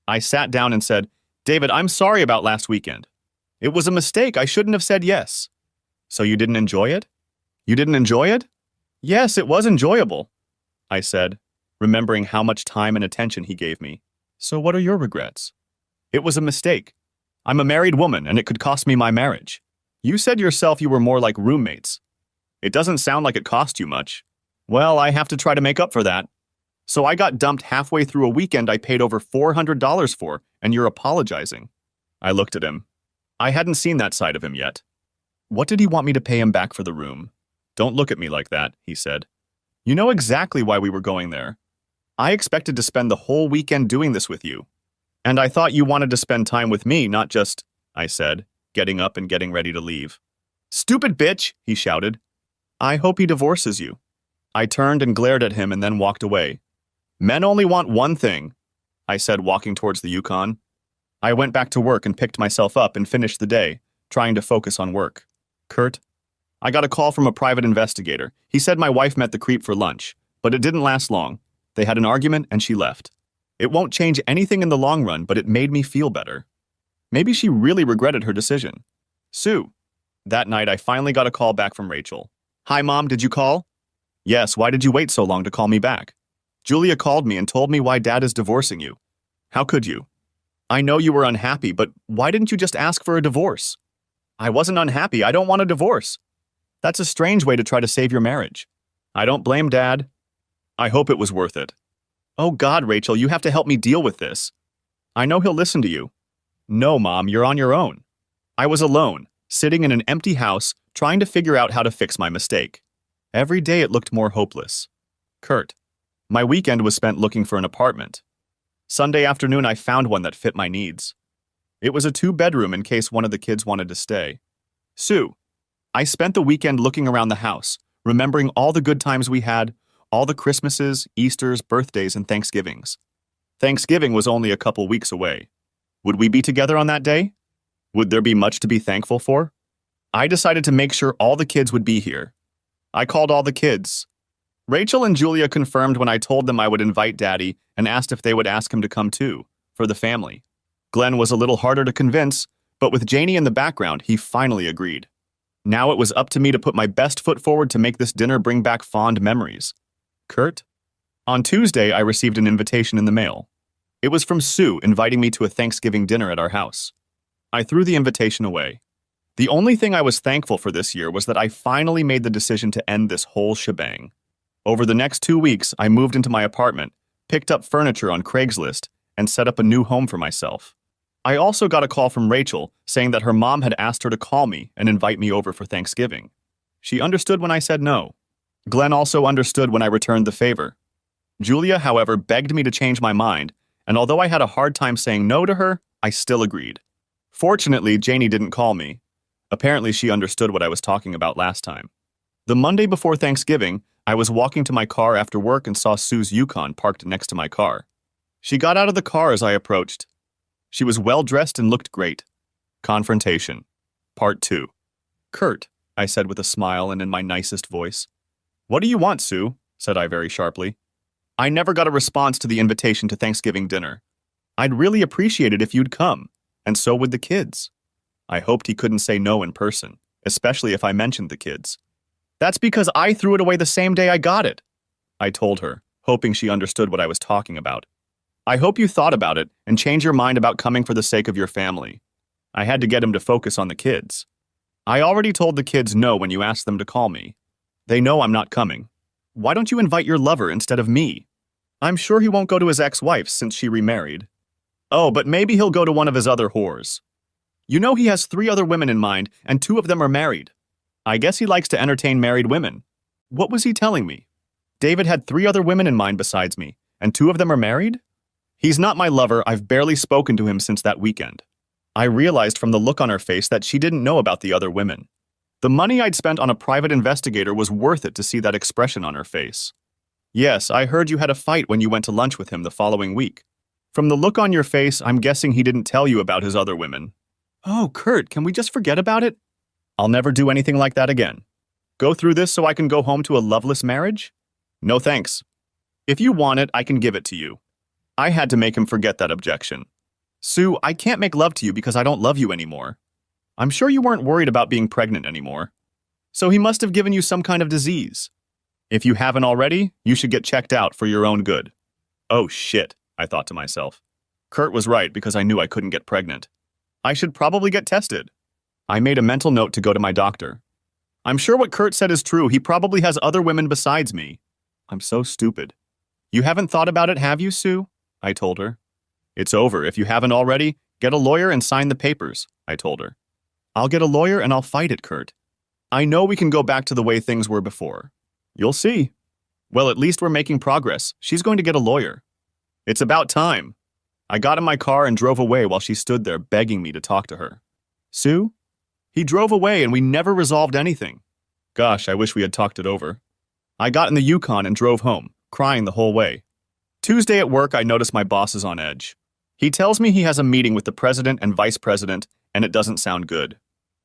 I sat down and said, "David, I'm sorry about last weekend. It was a mistake. I shouldn't have said yes." "So you didn't enjoy it?" "You didn't enjoy it?" "Yes, it was enjoyable," I said, remembering how much time and attention he gave me. "So what are your regrets?" "It was a mistake. I'm a married woman and it could cost me my marriage." "You said yourself you were more like roommates. It doesn't sound like it cost you much." "Well, I have to try to make up for that. So I got dumped halfway through a weekend I paid over $400 for, and you're apologizing." I looked at him. I hadn't seen that side of him yet. What did he want me to pay him back for the room? "Don't look at me like that," he said. "You know exactly why we were going there. I expected to spend the whole weekend doing this with you. And I thought you wanted to spend time with me, not just," I said, getting up and getting ready to leave. "Stupid bitch," he shouted. "I hope he divorces you." I turned and glared at him and then walked away. "Men only want one thing," I said, walking towards the Yukon. I went back to work and picked myself up and finished the day, trying to focus on work. "Kurt, I got a call from a private investigator. He said my wife met the creep for lunch, but it didn't last long. They had an argument and she left. It won't change anything in the long run, but it made me feel better. Maybe she really regretted her decision. Sue." That night, I finally got a call back from Rachel. "Hi, Mom, did you call?" "Yes, why did you wait so long to call me back?" "Julia called me and told me why Dad is divorcing you." "How could you?" "I know you were unhappy, but why didn't you just ask for a divorce?" "I wasn't unhappy. I don't want a divorce." "That's a strange way to try to save your marriage." "I don't blame Dad." "I hope it was worth it." "Oh God, Rachel, you have to help me deal with this." "I know he'll listen to you." "No, Mom, you're on your own." I was alone, sitting in an empty house, trying to figure out how to fix my mistake. Every day it looked more hopeless. Kurt. My weekend was spent looking for an apartment. Sunday afternoon, I found one that fit my needs. It was a 2-bedroom in case one of the kids wanted to stay. Sue. I spent the weekend looking around the house, remembering all the good times we had, all the Christmases, Easters, birthdays, and Thanksgivings. Thanksgiving was only a couple weeks away. Would we be together on that day? Would there be much to be thankful for? I decided to make sure all the kids would be here. I called all the kids. Rachel and Julia confirmed when I told them I would invite Daddy and asked if they would ask him to come too, for the family. Glenn was a little harder to convince, but with Janie in the background, he finally agreed. Now it was up to me to put my best foot forward to make this dinner bring back fond memories. Kurt? On Tuesday, I received an invitation in the mail. It was from Sue inviting me to a Thanksgiving dinner at our house. I threw the invitation away. The only thing I was thankful for this year was that I finally made the decision to end this whole shebang. Over the next 2 weeks, I moved into my apartment, picked up furniture on Craigslist, and set up a new home for myself. I also got a call from Rachel saying that her mom had asked her to call me and invite me over for Thanksgiving. She understood when I said no. Glenn also understood when I returned the favor. Julia, however, begged me to change my mind, and although I had a hard time saying no to her, I still agreed. Fortunately, Janie didn't call me. Apparently, she understood what I was talking about last time. The Monday before Thanksgiving, I was walking to my car after work and saw Sue's Yukon parked next to my car. She got out of the car as I approached. She was well-dressed and looked great. Confrontation. Part 2. Kurt, I said with a smile and in my nicest voice. What do you want, Sue? Said I very sharply. I never got a response to the invitation to Thanksgiving dinner. I'd really appreciate it if you'd come, and so would the kids. I hoped he couldn't say no in person, especially if I mentioned the kids. That's because I threw it away the same day I got it, I told her, hoping she understood what I was talking about. I hope you thought about it and changed your mind about coming for the sake of your family. I had to get him to focus on the kids. I already told the kids no when you asked them to call me. They know I'm not coming. Why don't you invite your lover instead of me? I'm sure he won't go to his ex-wife since she remarried. Oh, but maybe he'll go to one of his other whores. You know he has 3 other women in mind, and 2 of them are married. I guess he likes to entertain married women. What was he telling me? David had 3 other women in mind besides me, and 2 of them are married? He's not my lover. I've barely spoken to him since that weekend. I realized from the look on her face that she didn't know about the other women. The money I'd spent on a private investigator was worth it to see that expression on her face. Yes, I heard you had a fight when you went to lunch with him the following week. From the look on your face, I'm guessing he didn't tell you about his other women. Oh, Kurt, can we just forget about it? I'll never do anything like that again. Go through this so I can go home to a loveless marriage? No thanks. If you want it, I can give it to you. I had to make him forget that objection. Sue, I can't make love to you because I don't love you anymore. I'm sure you weren't worried about being pregnant anymore. So he must have given you some kind of disease. If you haven't already, you should get checked out for your own good. Oh shit, I thought to myself. Kurt was right because I knew I couldn't get pregnant. I should probably get tested. I made a mental note to go to my doctor. I'm sure what Kurt said is true. He probably has other women besides me. I'm so stupid. You haven't thought about it, have you, Sue? I told her. It's over. If you haven't already, get a lawyer and sign the papers, I told her. I'll get a lawyer and I'll fight it, Kurt. I know we can go back to the way things were before. You'll see. Well, at least we're making progress. She's going to get a lawyer. It's about time. I got in my car and drove away while she stood there begging me to talk to her. Sue? He drove away and we never resolved anything. Gosh, I wish we had talked it over. I got in the Yukon and drove home, crying the whole way. Tuesday at work, I noticed my boss is on edge. He tells me he has a meeting with the president and vice president, and it doesn't sound good.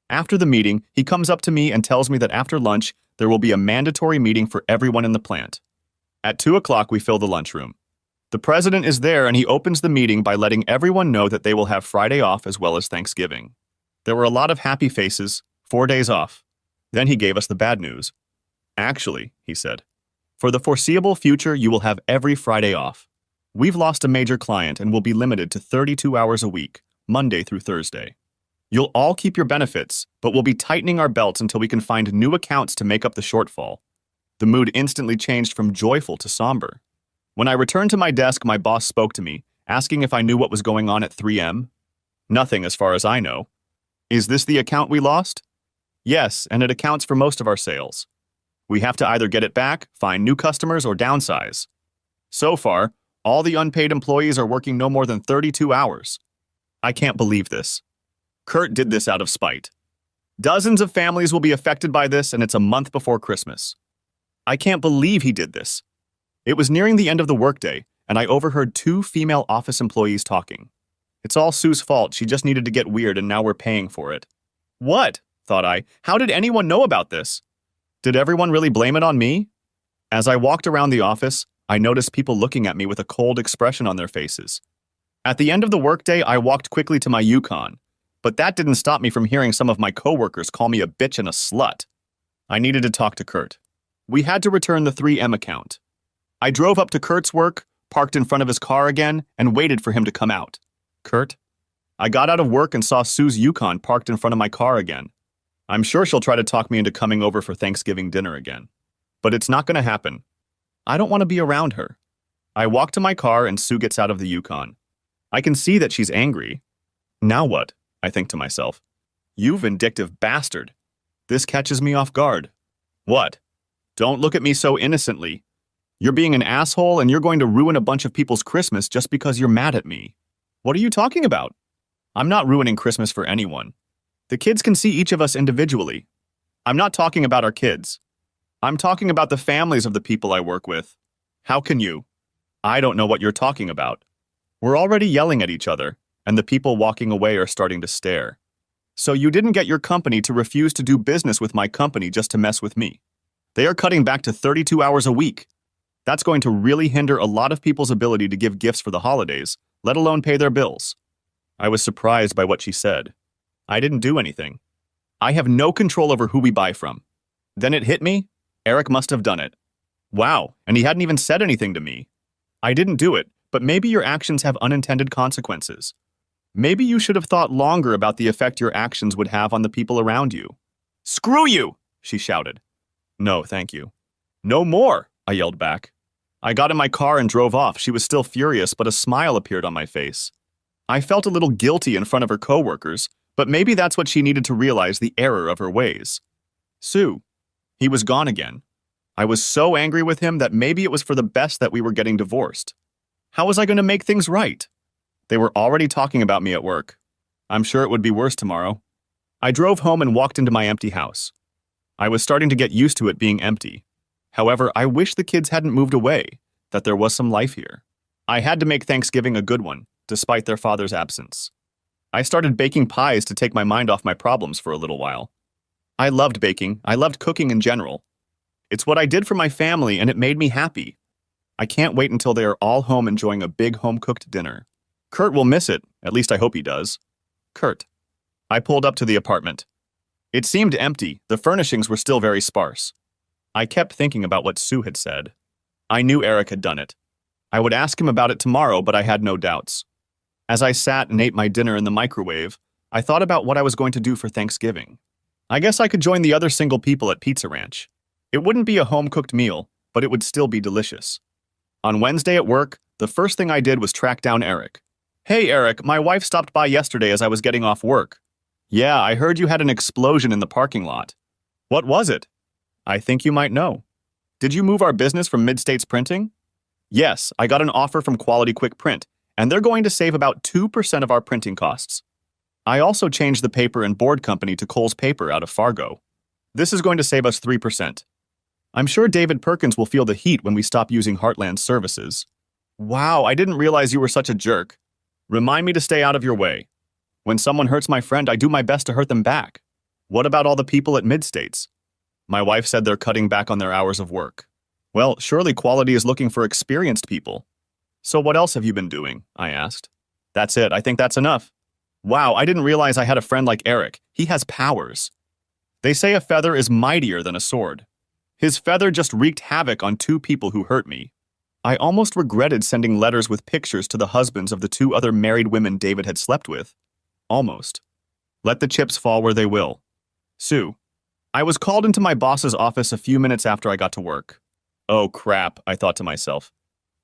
After the meeting, he comes up to me and tells me that after lunch, there will be a mandatory meeting for everyone in the plant. At 2 o'clock, we fill the lunchroom. The president is there and he opens the meeting by letting everyone know that they will have Friday off as well as Thanksgiving. There were a lot of happy faces, 4 days off. Then he gave us the bad news. Actually, he said, for the foreseeable future, you will have every Friday off. We've lost a major client and will be limited to 32 hours a week, Monday through Thursday. You'll all keep your benefits, but we'll be tightening our belts until we can find new accounts to make up the shortfall. The mood instantly changed from joyful to somber. When I returned to my desk, my boss spoke to me, asking if I knew what was going on at 3M. Nothing as far as I know. Is this the account we lost? Yes, and it accounts for most of our sales. We have to either get it back, find new customers, or downsize. So far, all the unpaid employees are working no more than 32 hours. I can't believe this. Kurt did this out of spite. Dozens of families will be affected by this, and it's a month before Christmas. I can't believe he did this. It was nearing the end of the workday, and I overheard 2 female office employees talking. It's all Sue's fault. She just needed to get weird, and now we're paying for it. What? Thought I. How did anyone know about this? Did everyone really blame it on me? As I walked around the office, I noticed people looking at me with a cold expression on their faces. At the end of the workday, I walked quickly to my Yukon, but that didn't stop me from hearing some of my coworkers call me a bitch and a slut. I needed to talk to Kurt. We had to return the 3M account. I drove up to Kurt's work, parked in front of his car again, and waited for him to come out. Kurt? I got out of work and saw Sue's Yukon parked in front of my car again. I'm sure she'll try to talk me into coming over for Thanksgiving dinner again. But it's not going to happen. I don't want to be around her. I walk to my car and Sue gets out of the Yukon. I can see that she's angry. Now what? I think to myself. You vindictive bastard. This catches me off guard. What? Don't look at me so innocently. You're being an asshole and you're going to ruin a bunch of people's Christmas just because you're mad at me. What are you talking about? I'm not ruining Christmas for anyone. The kids can see each of us individually. I'm not talking about our kids. I'm talking about the families of the people I work with. How can you? I don't know what you're talking about. We're already yelling at each other, and the people walking away are starting to stare. So you didn't get your company to refuse to do business with my company just to mess with me. They are cutting back to 32 hours a week. That's going to really hinder a lot of people's ability to give gifts for the holidays, let alone pay their bills. I was surprised by what she said. I didn't do anything. I have no control over who we buy from. Then it hit me. Eric must have done it. Wow, and he hadn't even said anything to me. I didn't do it, but maybe your actions have unintended consequences. Maybe you should have thought longer about the effect your actions would have on the people around you. Screw you! She shouted. No, thank you. No more, I yelled back. I got in my car and drove off. She was still furious, but a smile appeared on my face. I felt a little guilty in front of her coworkers, but maybe that's what she needed to realize the error of her ways. Sue. He was gone again. I was so angry with him that maybe it was for the best that we were getting divorced. How was I going to make things right? They were already talking about me at work. I'm sure it would be worse tomorrow. I drove home and walked into my empty house. I was starting to get used to it being empty. However, I wish the kids hadn't moved away, that there was some life here. I had to make Thanksgiving a good one, despite their father's absence. I started baking pies to take my mind off my problems for a little while. I loved baking. I loved cooking in general. It's what I did for my family, and it made me happy. I can't wait until they are all home enjoying a big home-cooked dinner. Kurt will miss it, at least I hope he does. Kurt. I pulled up to the apartment. It seemed empty. The furnishings were still very sparse. I kept thinking about what Sue had said. I knew Eric had done it. I would ask him about it tomorrow, but I had no doubts. As I sat and ate my dinner in the microwave, I thought about what I was going to do for Thanksgiving. I guess I could join the other single people at Pizza Ranch. It wouldn't be a home-cooked meal, but it would still be delicious. On Wednesday at work, the first thing I did was track down Eric. Hey Eric, my wife stopped by yesterday as I was getting off work. Yeah, I heard you had an explosion in the parking lot. What was it? I think you might know. Did you move our business from Mid-States Printing? Yes, I got an offer from Quality Quick Print, and they're going to save about 2% of our printing costs. I also changed the paper and board company to Kohl's Paper out of Fargo. This is going to save us 3%. I'm sure David Perkins will feel the heat when we stop using Heartland's services. Wow, I didn't realize you were such a jerk. Remind me to stay out of your way. When someone hurts my friend, I do my best to hurt them back. What about all the people at Mid-States? My wife said they're cutting back on their hours of work. Well, surely Quality is looking for experienced people. So what else have you been doing? I asked. That's it. I think that's enough. Wow, I didn't realize I had a friend like Eric. He has powers. They say a feather is mightier than a sword. His feather just wreaked havoc on 2 people who hurt me. I almost regretted sending letters with pictures to the husbands of the 2 other married women David had slept with. Almost. Let the chips fall where they will. Sue. I was called into my boss's office a few minutes after I got to work. Oh crap, I thought to myself.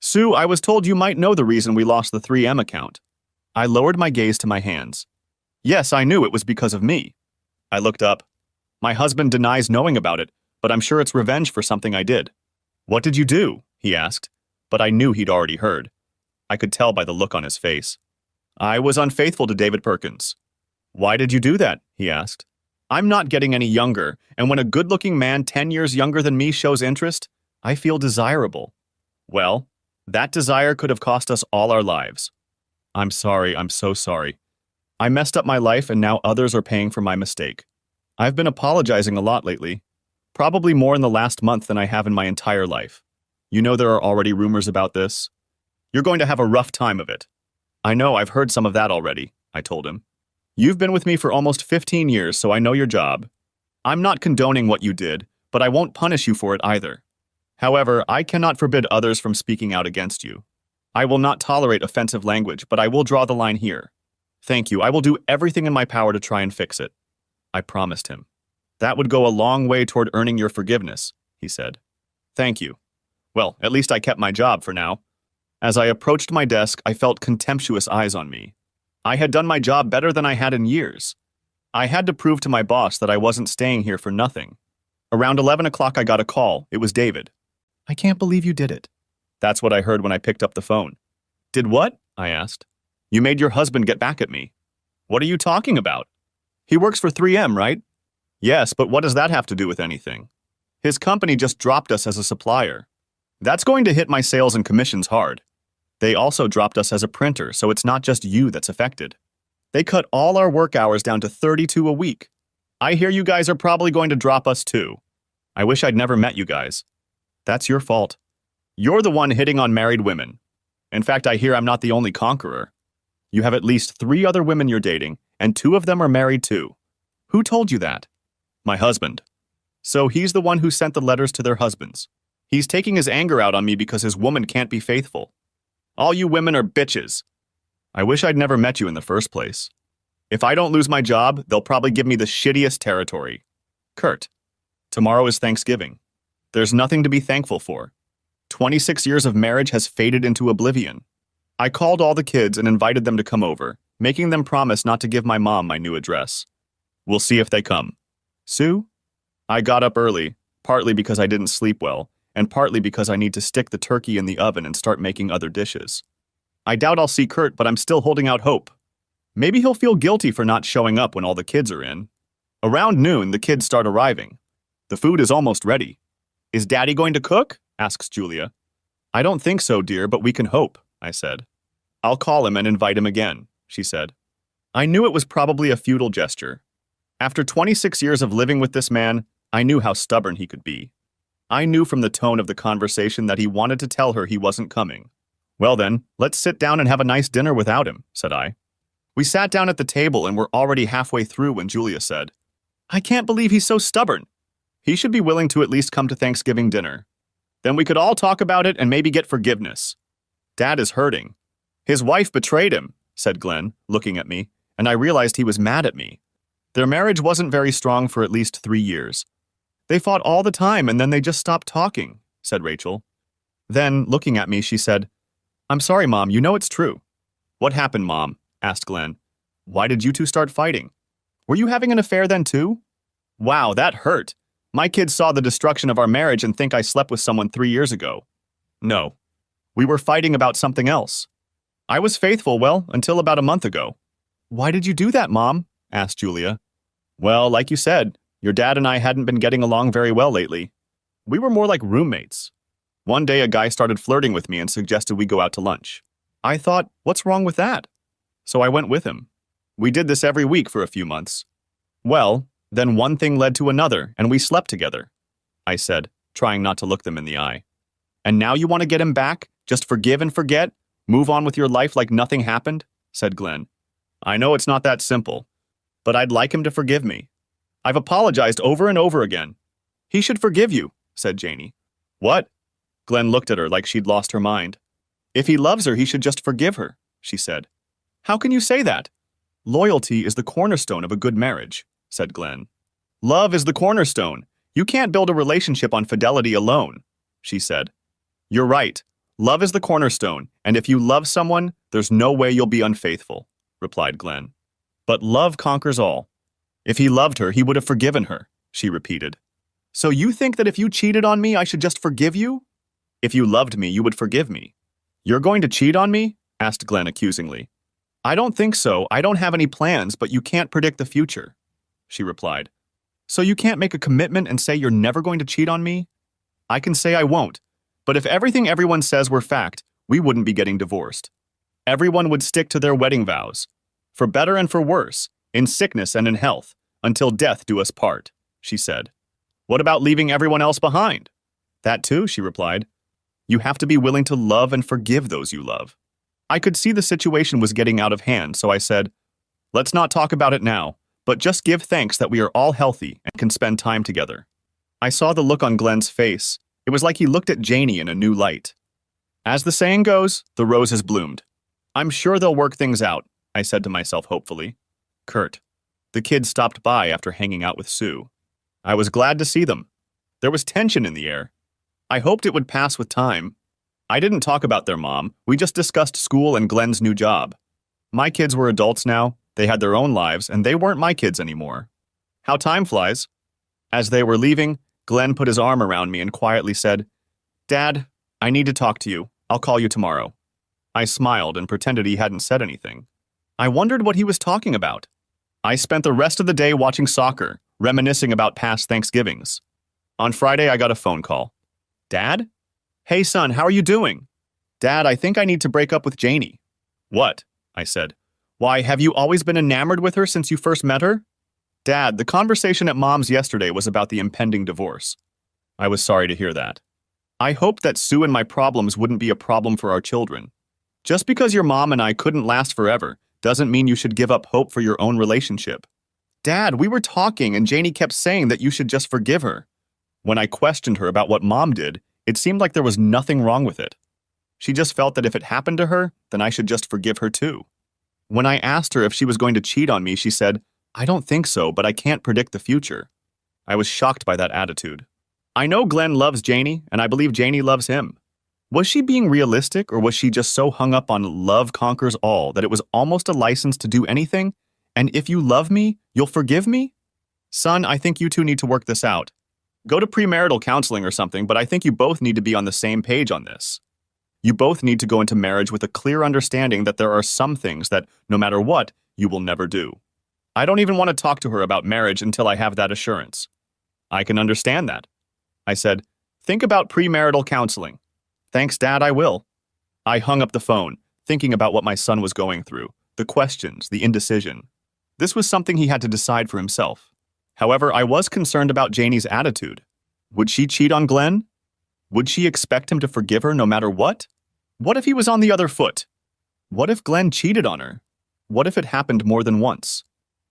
Sue, I was told you might know the reason we lost the 3M account. I lowered my gaze to my hands. Yes, I knew it was because of me. I looked up. My husband denies knowing about it, but I'm sure it's revenge for something I did. What did you do? He asked, but I knew he'd already heard. I could tell by the look on his face. I was unfaithful to David Perkins. Why did you do that? He asked. I'm not getting any younger, and when a good-looking man 10 years younger than me shows interest, I feel desirable. Well, that desire could have cost us all our lives. I'm sorry, I'm so sorry. I messed up my life and now others are paying for my mistake. I've been apologizing a lot lately. Probably more in the last month than I have in my entire life. You know there are already rumors about this. You're going to have a rough time of it. I know, I've heard some of that already, I told him. You've been with me for almost 15 years, so I know your job. I'm not condoning what you did, but I won't punish you for it either. However, I cannot forbid others from speaking out against you. I will not tolerate offensive language, but I will draw the line here. Thank you, I will do everything in my power to try and fix it. I promised him. That would go a long way toward earning your forgiveness, he said. Thank you. Well, at least I kept my job for now. As I approached my desk, I felt contemptuous eyes on me. I had done my job better than I had in years. I had to prove to my boss that I wasn't staying here for nothing. Around 11 o'clock, I got a call. It was David. I can't believe you did it. That's what I heard when I picked up the phone. Did what? I asked. You made your husband get back at me. What are you talking about? He works for 3M, right? Yes, but what does that have to do with anything? His company just dropped us as a supplier. That's going to hit my sales and commissions hard. They also dropped us as a printer, so it's not just you that's affected. They cut all our work hours down to 32 a week. I hear you guys are probably going to drop us too. I wish I'd never met you guys. That's your fault. You're the one hitting on married women. In fact, I hear I'm not the only conqueror. You have at least 3 other women you're dating, and 2 of them are married too. Who told you that? My husband. So he's the one who sent the letters to their husbands. He's taking his anger out on me because his woman can't be faithful. All you women are bitches. I wish I'd never met you in the first place. If I don't lose my job, they'll probably give me the shittiest territory. Kurt, tomorrow is Thanksgiving. There's nothing to be thankful for. 26 years of marriage has faded into oblivion. I called all the kids and invited them to come over, making them promise not to give my mom my new address. We'll see if they come. Sue? I got up early, partly because I didn't sleep well, and partly because I need to stick the turkey in the oven and start making other dishes. I doubt I'll see Kurt, but I'm still holding out hope. Maybe he'll feel guilty for not showing up when all the kids are in. Around noon, the kids start arriving. The food is almost ready. Is Daddy going to cook? Asks Julia. I don't think so, dear, but we can hope, I said. I'll call him and invite him again, she said. I knew it was probably a futile gesture. After 26 years of living with this man, I knew how stubborn he could be. I knew from the tone of the conversation that he wanted to tell her he wasn't coming. Well then, let's sit down and have a nice dinner without him, said I. We sat down at the table and were already halfway through when Julia said, I can't believe he's so stubborn. He should be willing to at least come to Thanksgiving dinner. Then we could all talk about it and maybe get forgiveness. Dad is hurting. His wife betrayed him, said Glenn, looking at me, and I realized he was mad at me. Their marriage wasn't very strong for at least 3 years. They fought all the time and then they just stopped talking, said Rachel. Then, looking at me, she said, I'm sorry, Mom, you know it's true. What happened, Mom? Asked Glenn. Why did you two start fighting? Were you having an affair then too? Wow, that hurt. My kids saw the destruction of our marriage and think I slept with someone 3 years ago. No. We were fighting about something else. I was faithful, well, until about a month ago. Why did you do that, Mom? Asked Julia. Well, like you said, your dad and I hadn't been getting along very well lately. We were more like roommates. One day a guy started flirting with me and suggested we go out to lunch. I thought, what's wrong with that? So I went with him. We did this every week for a few months. Well, then one thing led to another, and we slept together, I said, trying not to look them in the eye. And now you want to get him back? Just forgive and forget? Move on with your life like nothing happened? Said Glenn. I know it's not that simple, but I'd like him to forgive me. I've apologized over and over again. He should forgive you, said Janie. What? Glenn looked at her like she'd lost her mind. If he loves her, he should just forgive her, she said. How can you say that? Loyalty is the cornerstone of a good marriage, said Glenn. Love is the cornerstone. You can't build a relationship on fidelity alone, she said. You're right. Love is the cornerstone, and if you love someone, there's no way you'll be unfaithful, replied Glenn. But love conquers all. If he loved her, he would have forgiven her, she repeated. So you think that if you cheated on me, I should just forgive you? If you loved me, you would forgive me. You're going to cheat on me? Asked Glenn accusingly. I don't think so. I don't have any plans, but you can't predict the future, she replied. So you can't make a commitment and say you're never going to cheat on me? I can say I won't, but if everything everyone says were fact, we wouldn't be getting divorced. Everyone would stick to their wedding vows, for better and for worse, in sickness and in health, until death do us part, she said. What about leaving everyone else behind? That too, she replied. You have to be willing to love and forgive those you love. I could see the situation was getting out of hand, so I said, let's not talk about it now, but just give thanks that we are all healthy and can spend time together. I saw the look on Glenn's face. It was like he looked at Janie in a new light. As the saying goes, the rose has bloomed. I'm sure they'll work things out, I said to myself hopefully. Kurt. The kids stopped by after hanging out with Sue. I was glad to see them. There was tension in the air. I hoped it would pass with time. I didn't talk about their mom. We just discussed school and Glenn's new job. My kids were adults now. They had their own lives, and they weren't my kids anymore. How time flies. As they were leaving, Glenn put his arm around me and quietly said, Dad, I need to talk to you. I'll call you tomorrow. I smiled and pretended he hadn't said anything. I wondered what he was talking about. I spent the rest of the day watching soccer, reminiscing about past Thanksgivings. On Friday, I got a phone call. Dad? Hey, son, how are you doing? Dad, I think I need to break up with Janie. What? I said. Why, have you always been enamored with her since you first met her? Dad, the conversation at Mom's yesterday was about the impending divorce. I was sorry to hear that. I hoped that Sue and my problems wouldn't be a problem for our children. Just because your mom and I couldn't last forever doesn't mean you should give up hope for your own relationship. Dad, we were talking and Janie kept saying that you should just forgive her. When I questioned her about what Mom did, It seemed like there was nothing wrong with it. She just felt that if it happened to her, then I should just forgive her too. When I asked her if she was going to cheat on me, she said, "I don't think so, but I can't predict the future." I was shocked by that attitude. I know Glenn loves Janie, and I believe Janie loves him. Was she being realistic, or was she just so hung up on love conquers all that it was almost a license to do anything? And if you love me, you'll forgive me? Son, I think you two need to work this out. Go to premarital counseling or something, but I think you both need to be on the same page on this. You both need to go into marriage with a clear understanding that there are some things that, no matter what, you will never do. I don't even want to talk to her about marriage until I have that assurance. I can understand that. I said, think about premarital counseling. Thanks, Dad, I will. I hung up the phone, thinking about what my son was going through, the questions, the indecision. This was something he had to decide for himself. However, I was concerned about Janie's attitude. Would she cheat on Glenn? Would she expect him to forgive her no matter what? What if he was on the other foot? What if Glenn cheated on her? What if it happened more than once?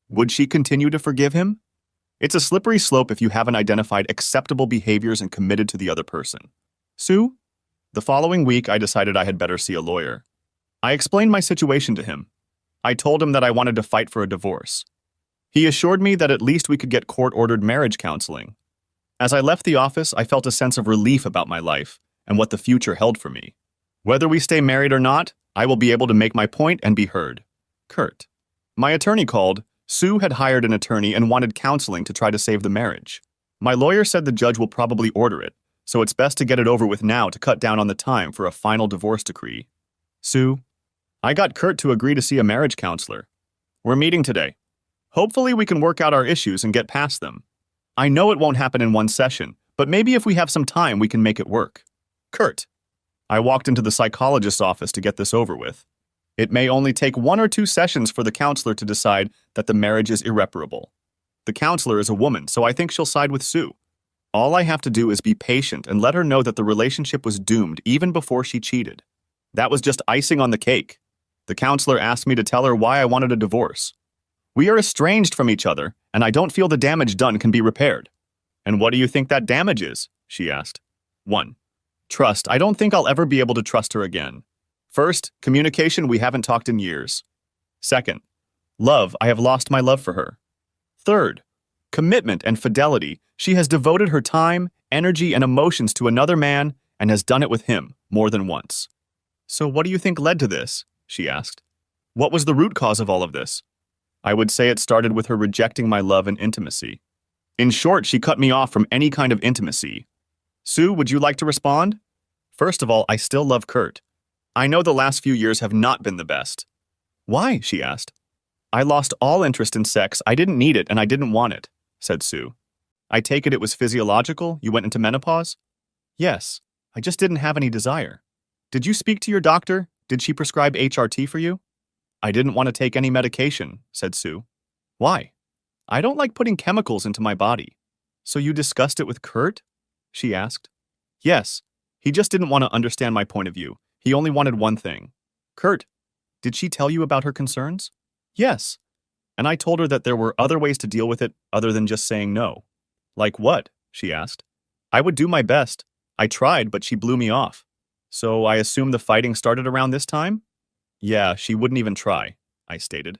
Would she continue to forgive him? It's a slippery slope if you haven't identified acceptable behaviors and committed to the other person. Sue? The following week, I decided I had better see a lawyer. I explained my situation to him. I told him that I wanted to fight for a divorce. He assured me that at least we could get court-ordered marriage counseling. As I left the office, I felt a sense of relief about my life and what the future held for me. Whether we stay married or not, I will be able to make my point and be heard. Kurt. My attorney called. Sue had hired an attorney and wanted counseling to try to save the marriage. My lawyer said the judge will probably order it, so it's best to get it over with now to cut down on the time for a final divorce decree. Sue, I got Kurt to agree to see a marriage counselor. We're meeting today. Hopefully we can work out our issues and get past them. I know it won't happen in one session, but maybe if we have some time we can make it work. Kurt. I walked into the psychologist's office to get this over with. It may only take 1 or 2 sessions for the counselor to decide that the marriage is irreparable. The counselor is a woman, so I think she'll side with Sue. All I have to do is be patient and let her know that the relationship was doomed even before she cheated. That was just icing on the cake. The counselor asked me to tell her why I wanted a divorce. We are estranged from each other, and I don't feel the damage done can be repaired. And what do you think that damage is? She asked. 1. Trust. I don't think I'll ever be able to trust her again. First, communication. We haven't talked in years. Second, love. I have lost my love for her. Third, commitment and fidelity. She has devoted her time, energy, and emotions to another man and has done it with him more than once. So what do you think led to this? She asked. What was the root cause of all of this? I would say it started with her rejecting my love and intimacy. In short, she cut me off from any kind of intimacy. Sue, would you like to respond? First of all, I still love Kurt. I know the last few years have not been the best. Why? She asked. I lost all interest in sex. I didn't need it and I didn't want it, said Sue. I take it was physiological? You went into menopause? Yes, I just didn't have any desire. Did you speak to your doctor? Did she prescribe HRT for you? I didn't want to take any medication, said Sue. Why? I don't like putting chemicals into my body. So you discussed it with Kurt? She asked. Yes, he just didn't want to understand my point of view. He only wanted one thing. Kurt, did she tell you about her concerns? Yes. And I told her that there were other ways to deal with it other than just saying no. Like what? She asked. I would do my best. I tried, but she blew me off. So I assume the fighting started around this time? Yeah, she wouldn't even try, I stated.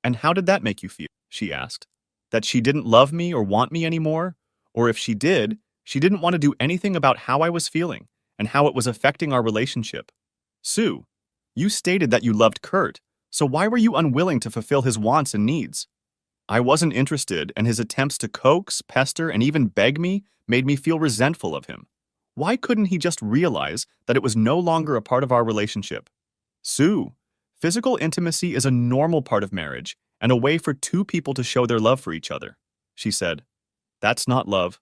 And how did that make you feel? She asked. That she didn't love me or want me anymore? Or if she did, she didn't want to do anything about how I was feeling and how it was affecting our relationship. Sue, you stated that you loved Kurt, so why were you unwilling to fulfill his wants and needs? I wasn't interested, and his attempts to coax, pester, and even beg me made me feel resentful of him. Why couldn't he just realize that it was no longer a part of our relationship? Sue, physical intimacy is a normal part of marriage and a way for 2 people to show their love for each other, she said. That's not love.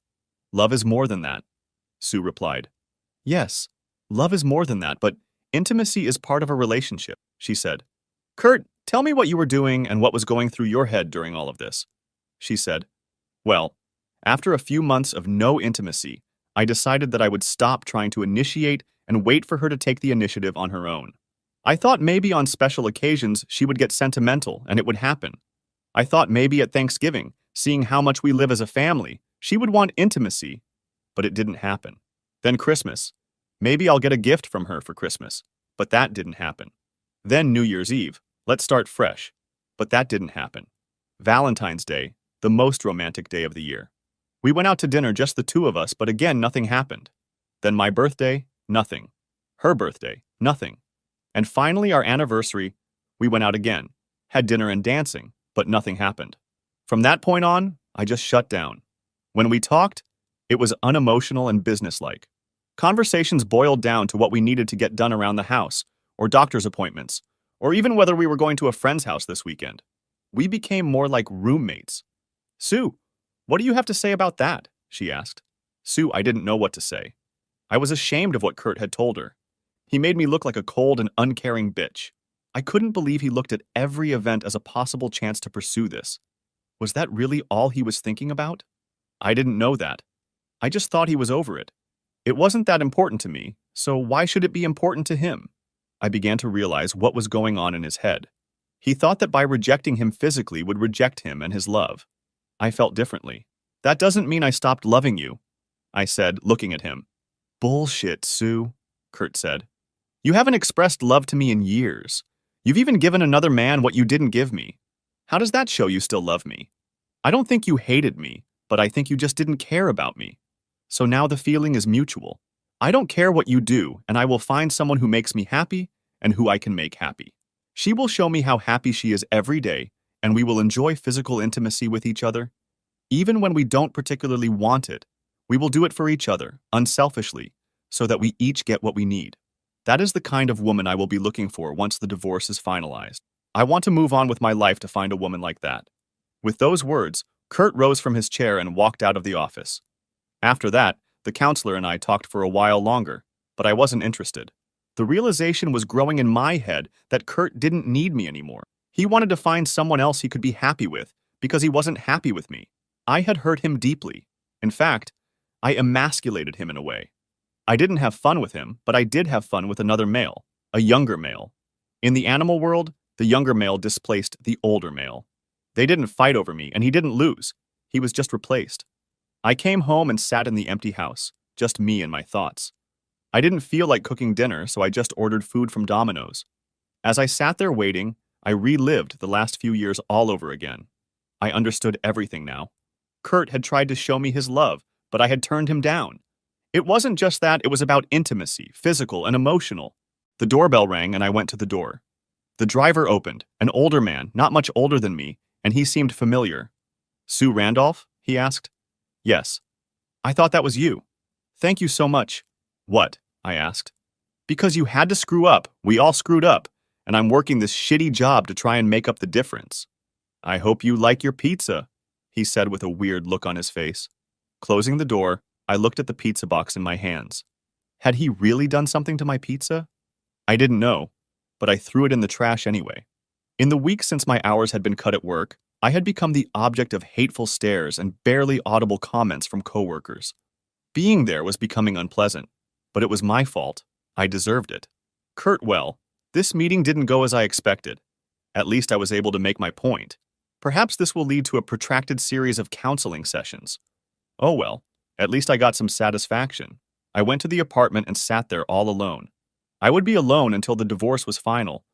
Love is more than that, Sue replied. Yes, love is more than that, but intimacy is part of a relationship, she said. Kurt, tell me what you were doing and what was going through your head during all of this, she said. Well, after a few months of no intimacy, I decided that I would stop trying to initiate and wait for her to take the initiative on her own. I thought maybe on special occasions she would get sentimental and it would happen. I thought maybe at Thanksgiving, seeing how much we live as a family, she would want intimacy, but it didn't happen. Then Christmas. Maybe I'll get a gift from her for Christmas. But that didn't happen. Then New Year's Eve. Let's start fresh. But that didn't happen. Valentine's Day, the most romantic day of the year. We went out to dinner, just the two of us, but again, nothing happened. Then my birthday, nothing. Her birthday, nothing. And finally, our anniversary, we went out again, had dinner and dancing, but nothing happened. From that point on, I just shut down. When we talked, it was unemotional and businesslike. Conversations boiled down to what we needed to get done around the house, or doctor's appointments, or even whether we were going to a friend's house this weekend. We became more like roommates. Sue, what do you have to say about that? She asked. Sue, I didn't know what to say. I was ashamed of what Kurt had told her. He made me look like a cold and uncaring bitch. I couldn't believe he looked at every event as a possible chance to pursue this. Was that really all he was thinking about? I didn't know that. I just thought he was over it. It wasn't that important to me, so why should it be important to him? I began to realize what was going on in his head. He thought that by rejecting him physically would reject him and his love. I felt differently. That doesn't mean I stopped loving you, I said, looking at him. Bullshit, Sue, Kurt said. You haven't expressed love to me in years. You've even given another man what you didn't give me. How does that show you still love me? I don't think you hated me, but I think you just didn't care about me. So now the feeling is mutual. I don't care what you do, and I will find someone who makes me happy and who I can make happy. She will show me how happy she is every day, and we will enjoy physical intimacy with each other. Even when we don't particularly want it, we will do it for each other, unselfishly, so that we each get what we need. That is the kind of woman I will be looking for once the divorce is finalized. I want to move on with my life to find a woman like that. With those words, Kurt rose from his chair and walked out of the office. After that, the counselor and I talked for a while longer, but I wasn't interested. The realization was growing in my head that Kurt didn't need me anymore. He wanted to find someone else he could be happy with because he wasn't happy with me. I had hurt him deeply. In fact, I emasculated him in a way. I didn't have fun with him, but I did have fun with another male, a younger male. In the animal world, the younger male displaced the older male. They didn't fight over me, and he didn't lose. He was just replaced. I came home and sat in the empty house, just me and my thoughts. I didn't feel like cooking dinner, so I just ordered food from Domino's. As I sat there waiting, I relived the last few years all over again. I understood everything now. Kurt had tried to show me his love, but I had turned him down. It wasn't just that, it was about intimacy, physical and emotional. The doorbell rang and I went to the door. The driver opened, an older man, not much older than me, and he seemed familiar. Sue Randolph? He asked. Yes. I thought that was you. Thank you so much. What? I asked. Because you had to screw up. We all screwed up, and I'm working this shitty job to try and make up the difference. I hope you like your pizza, he said with a weird look on his face. Closing the door, I looked at the pizza box in my hands. Had he really done something to my pizza? I didn't know, but I threw it in the trash anyway. In the weeks since my hours had been cut at work, I had become the object of hateful stares and barely audible comments from coworkers. Being there was becoming unpleasant, but it was my fault. I deserved it. Kurt, well, this meeting didn't go as I expected. At least I was able to make my point. Perhaps this will lead to a protracted series of counseling sessions. Oh well, at least I got some satisfaction. I went to the apartment and sat there all alone. I would be alone until the divorce was final,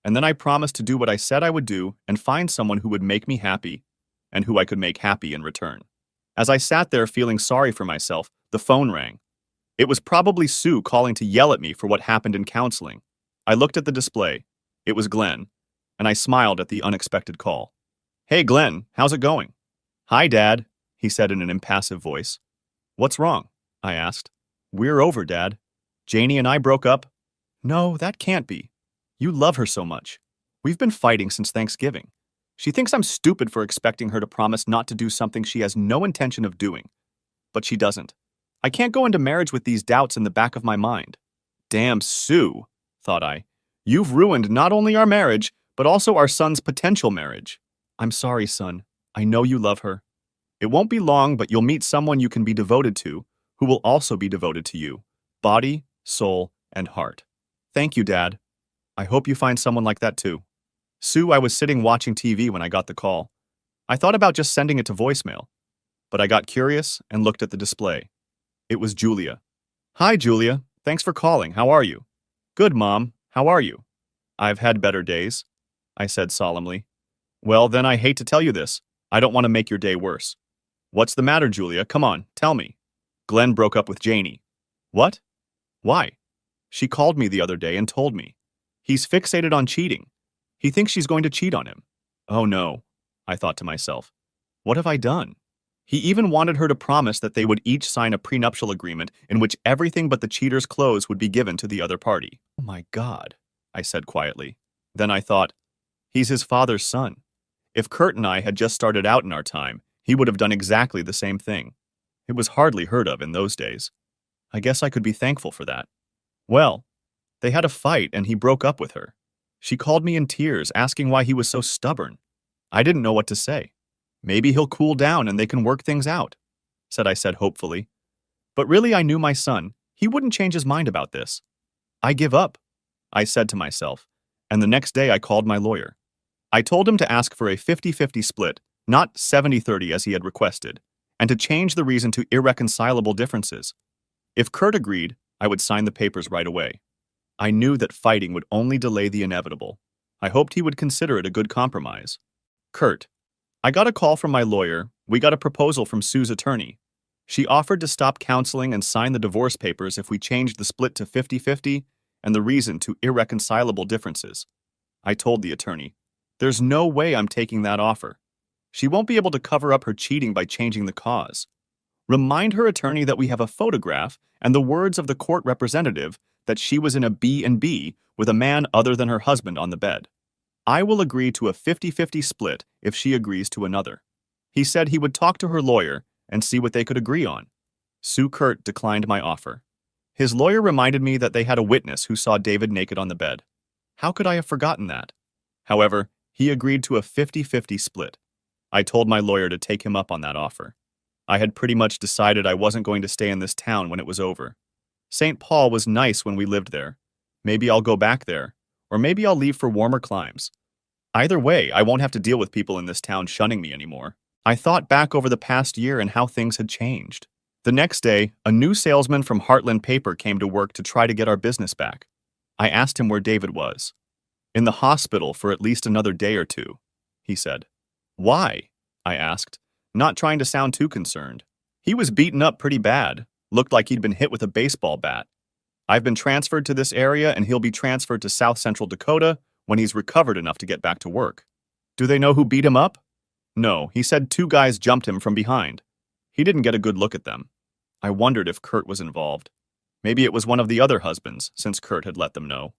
and then I promised to do what I said I would do and find someone who would make me happy and who I could make happy in return. As I sat there feeling sorry for myself, the phone rang. It was probably Sue calling to yell at me for what happened in counseling. I looked at the display. It was Glenn, and I smiled at the unexpected call. Hey Glenn, how's it going? Hi Dad, he said in an impassive voice. What's wrong? I asked. We're over, Dad. Janie and I broke up. No, that can't be. You love her so much. We've been fighting since Thanksgiving. She thinks I'm stupid for expecting her to promise not to do something she has no intention of doing. But she doesn't. I can't go into marriage with these doubts in the back of my mind. Damn Sue, thought I. You've ruined not only our marriage, but also our son's potential marriage. I'm sorry, son. I know you love her. It won't be long, but you'll meet someone you can be devoted to, who will also be devoted to you. Body, soul, and heart. Thank you, Dad. I hope you find someone like that too. Sue, I was sitting watching TV when I got the call. I thought about just sending it to voicemail, but I got curious and looked at the display. It was Julia. Hi, Julia. Thanks for calling. How are you? Good, Mom. How are you? I've had better days, I said solemnly. Well, then I hate to tell you this. I don't want to make your day worse. What's the matter, Julia? Come on, tell me. Glenn broke up with Janie. What? Why? She called me the other day and told me. He's fixated on cheating. He thinks she's going to cheat on him. Oh no, I thought to myself. What have I done? He even wanted her to promise that they would each sign a prenuptial agreement in which everything but the cheater's clothes would be given to the other party. Oh my God, I said quietly. Then I thought, he's his father's son. If Kurt and I had just started out in our time, he would have done exactly the same thing. It was hardly heard of in those days. I guess I could be thankful for that. Well, they had a fight and he broke up with her. She called me in tears, asking why he was so stubborn. I didn't know what to say. Maybe he'll cool down and they can work things out, I said hopefully. But really I knew my son. He wouldn't change his mind about this. I give up, I said to myself, and the next day I called my lawyer. I told him to ask for a 50-50 split, not 70-30 as he had requested, and to change the reason to irreconcilable differences. If Kurt agreed, I would sign the papers right away. I knew that fighting would only delay the inevitable. I hoped he would consider it a good compromise. Kurt. I got a call from my lawyer. We got a proposal from Sue's attorney. She offered to stop counseling and sign the divorce papers if we changed the split to 50-50 and the reason to irreconcilable differences. I told the attorney, there's no way I'm taking that offer. She won't be able to cover up her cheating by changing the cause. Remind her attorney that we have a photograph and the words of the court representative that she was in a B&B with a man other than her husband on the bed. I will agree to a 50-50 split if she agrees to another. He said he would talk to her lawyer and see what they could agree on. Sue Kurt declined my offer. His lawyer reminded me that they had a witness who saw David naked on the bed. How could I have forgotten that? However, he agreed to a 50-50 split. I told my lawyer to take him up on that offer. I had pretty much decided I wasn't going to stay in this town when it was over. St. Paul was nice when we lived there. Maybe I'll go back there, or maybe I'll leave for warmer climes. Either way, I won't have to deal with people in this town shunning me anymore. I thought back over the past year and how things had changed. The next day, a new salesman from Heartland Paper came to work to try to get our business back. I asked him where David was. In the hospital for at least another day or two, he said. Why? I asked, not trying to sound too concerned. He was beaten up pretty bad. Looked like he'd been hit with a baseball bat. I've been transferred to this area and he'll be transferred to South Central Dakota when he's recovered enough to get back to work. Do they know who beat him up? No, he said 2 guys jumped him from behind. He didn't get a good look at them. I wondered if Kurt was involved. Maybe it was one of the other husbands, since Kurt had let them know.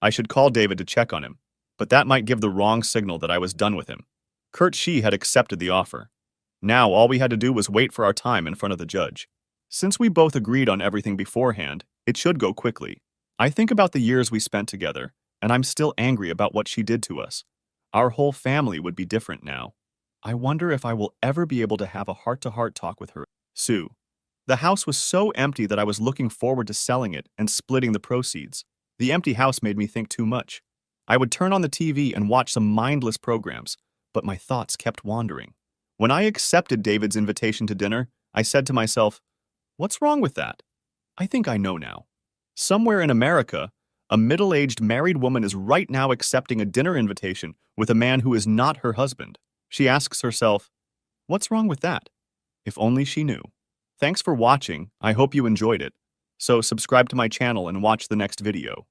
I should call David to check on him, but that might give the wrong signal that I was done with him. Kurt She had accepted the offer. Now all we had to do was wait for our time in front of the judge. Since we both agreed on everything beforehand, it should go quickly. I think about the years we spent together, and I'm still angry about what she did to us. Our whole family would be different now. I wonder if I will ever be able to have a heart-to-heart talk with her. Sue. The house was so empty that I was looking forward to selling it and splitting the proceeds. The empty house made me think too much. I would turn on the TV and watch some mindless programs, but my thoughts kept wandering. When I accepted David's invitation to dinner, I said to myself, what's wrong with that? I think I know now. Somewhere in America, a middle-aged married woman is right now accepting a dinner invitation with a man who is not her husband. She asks herself, what's wrong with that? If only she knew. Thanks for watching. I hope you enjoyed it. So subscribe to my channel and watch the next video.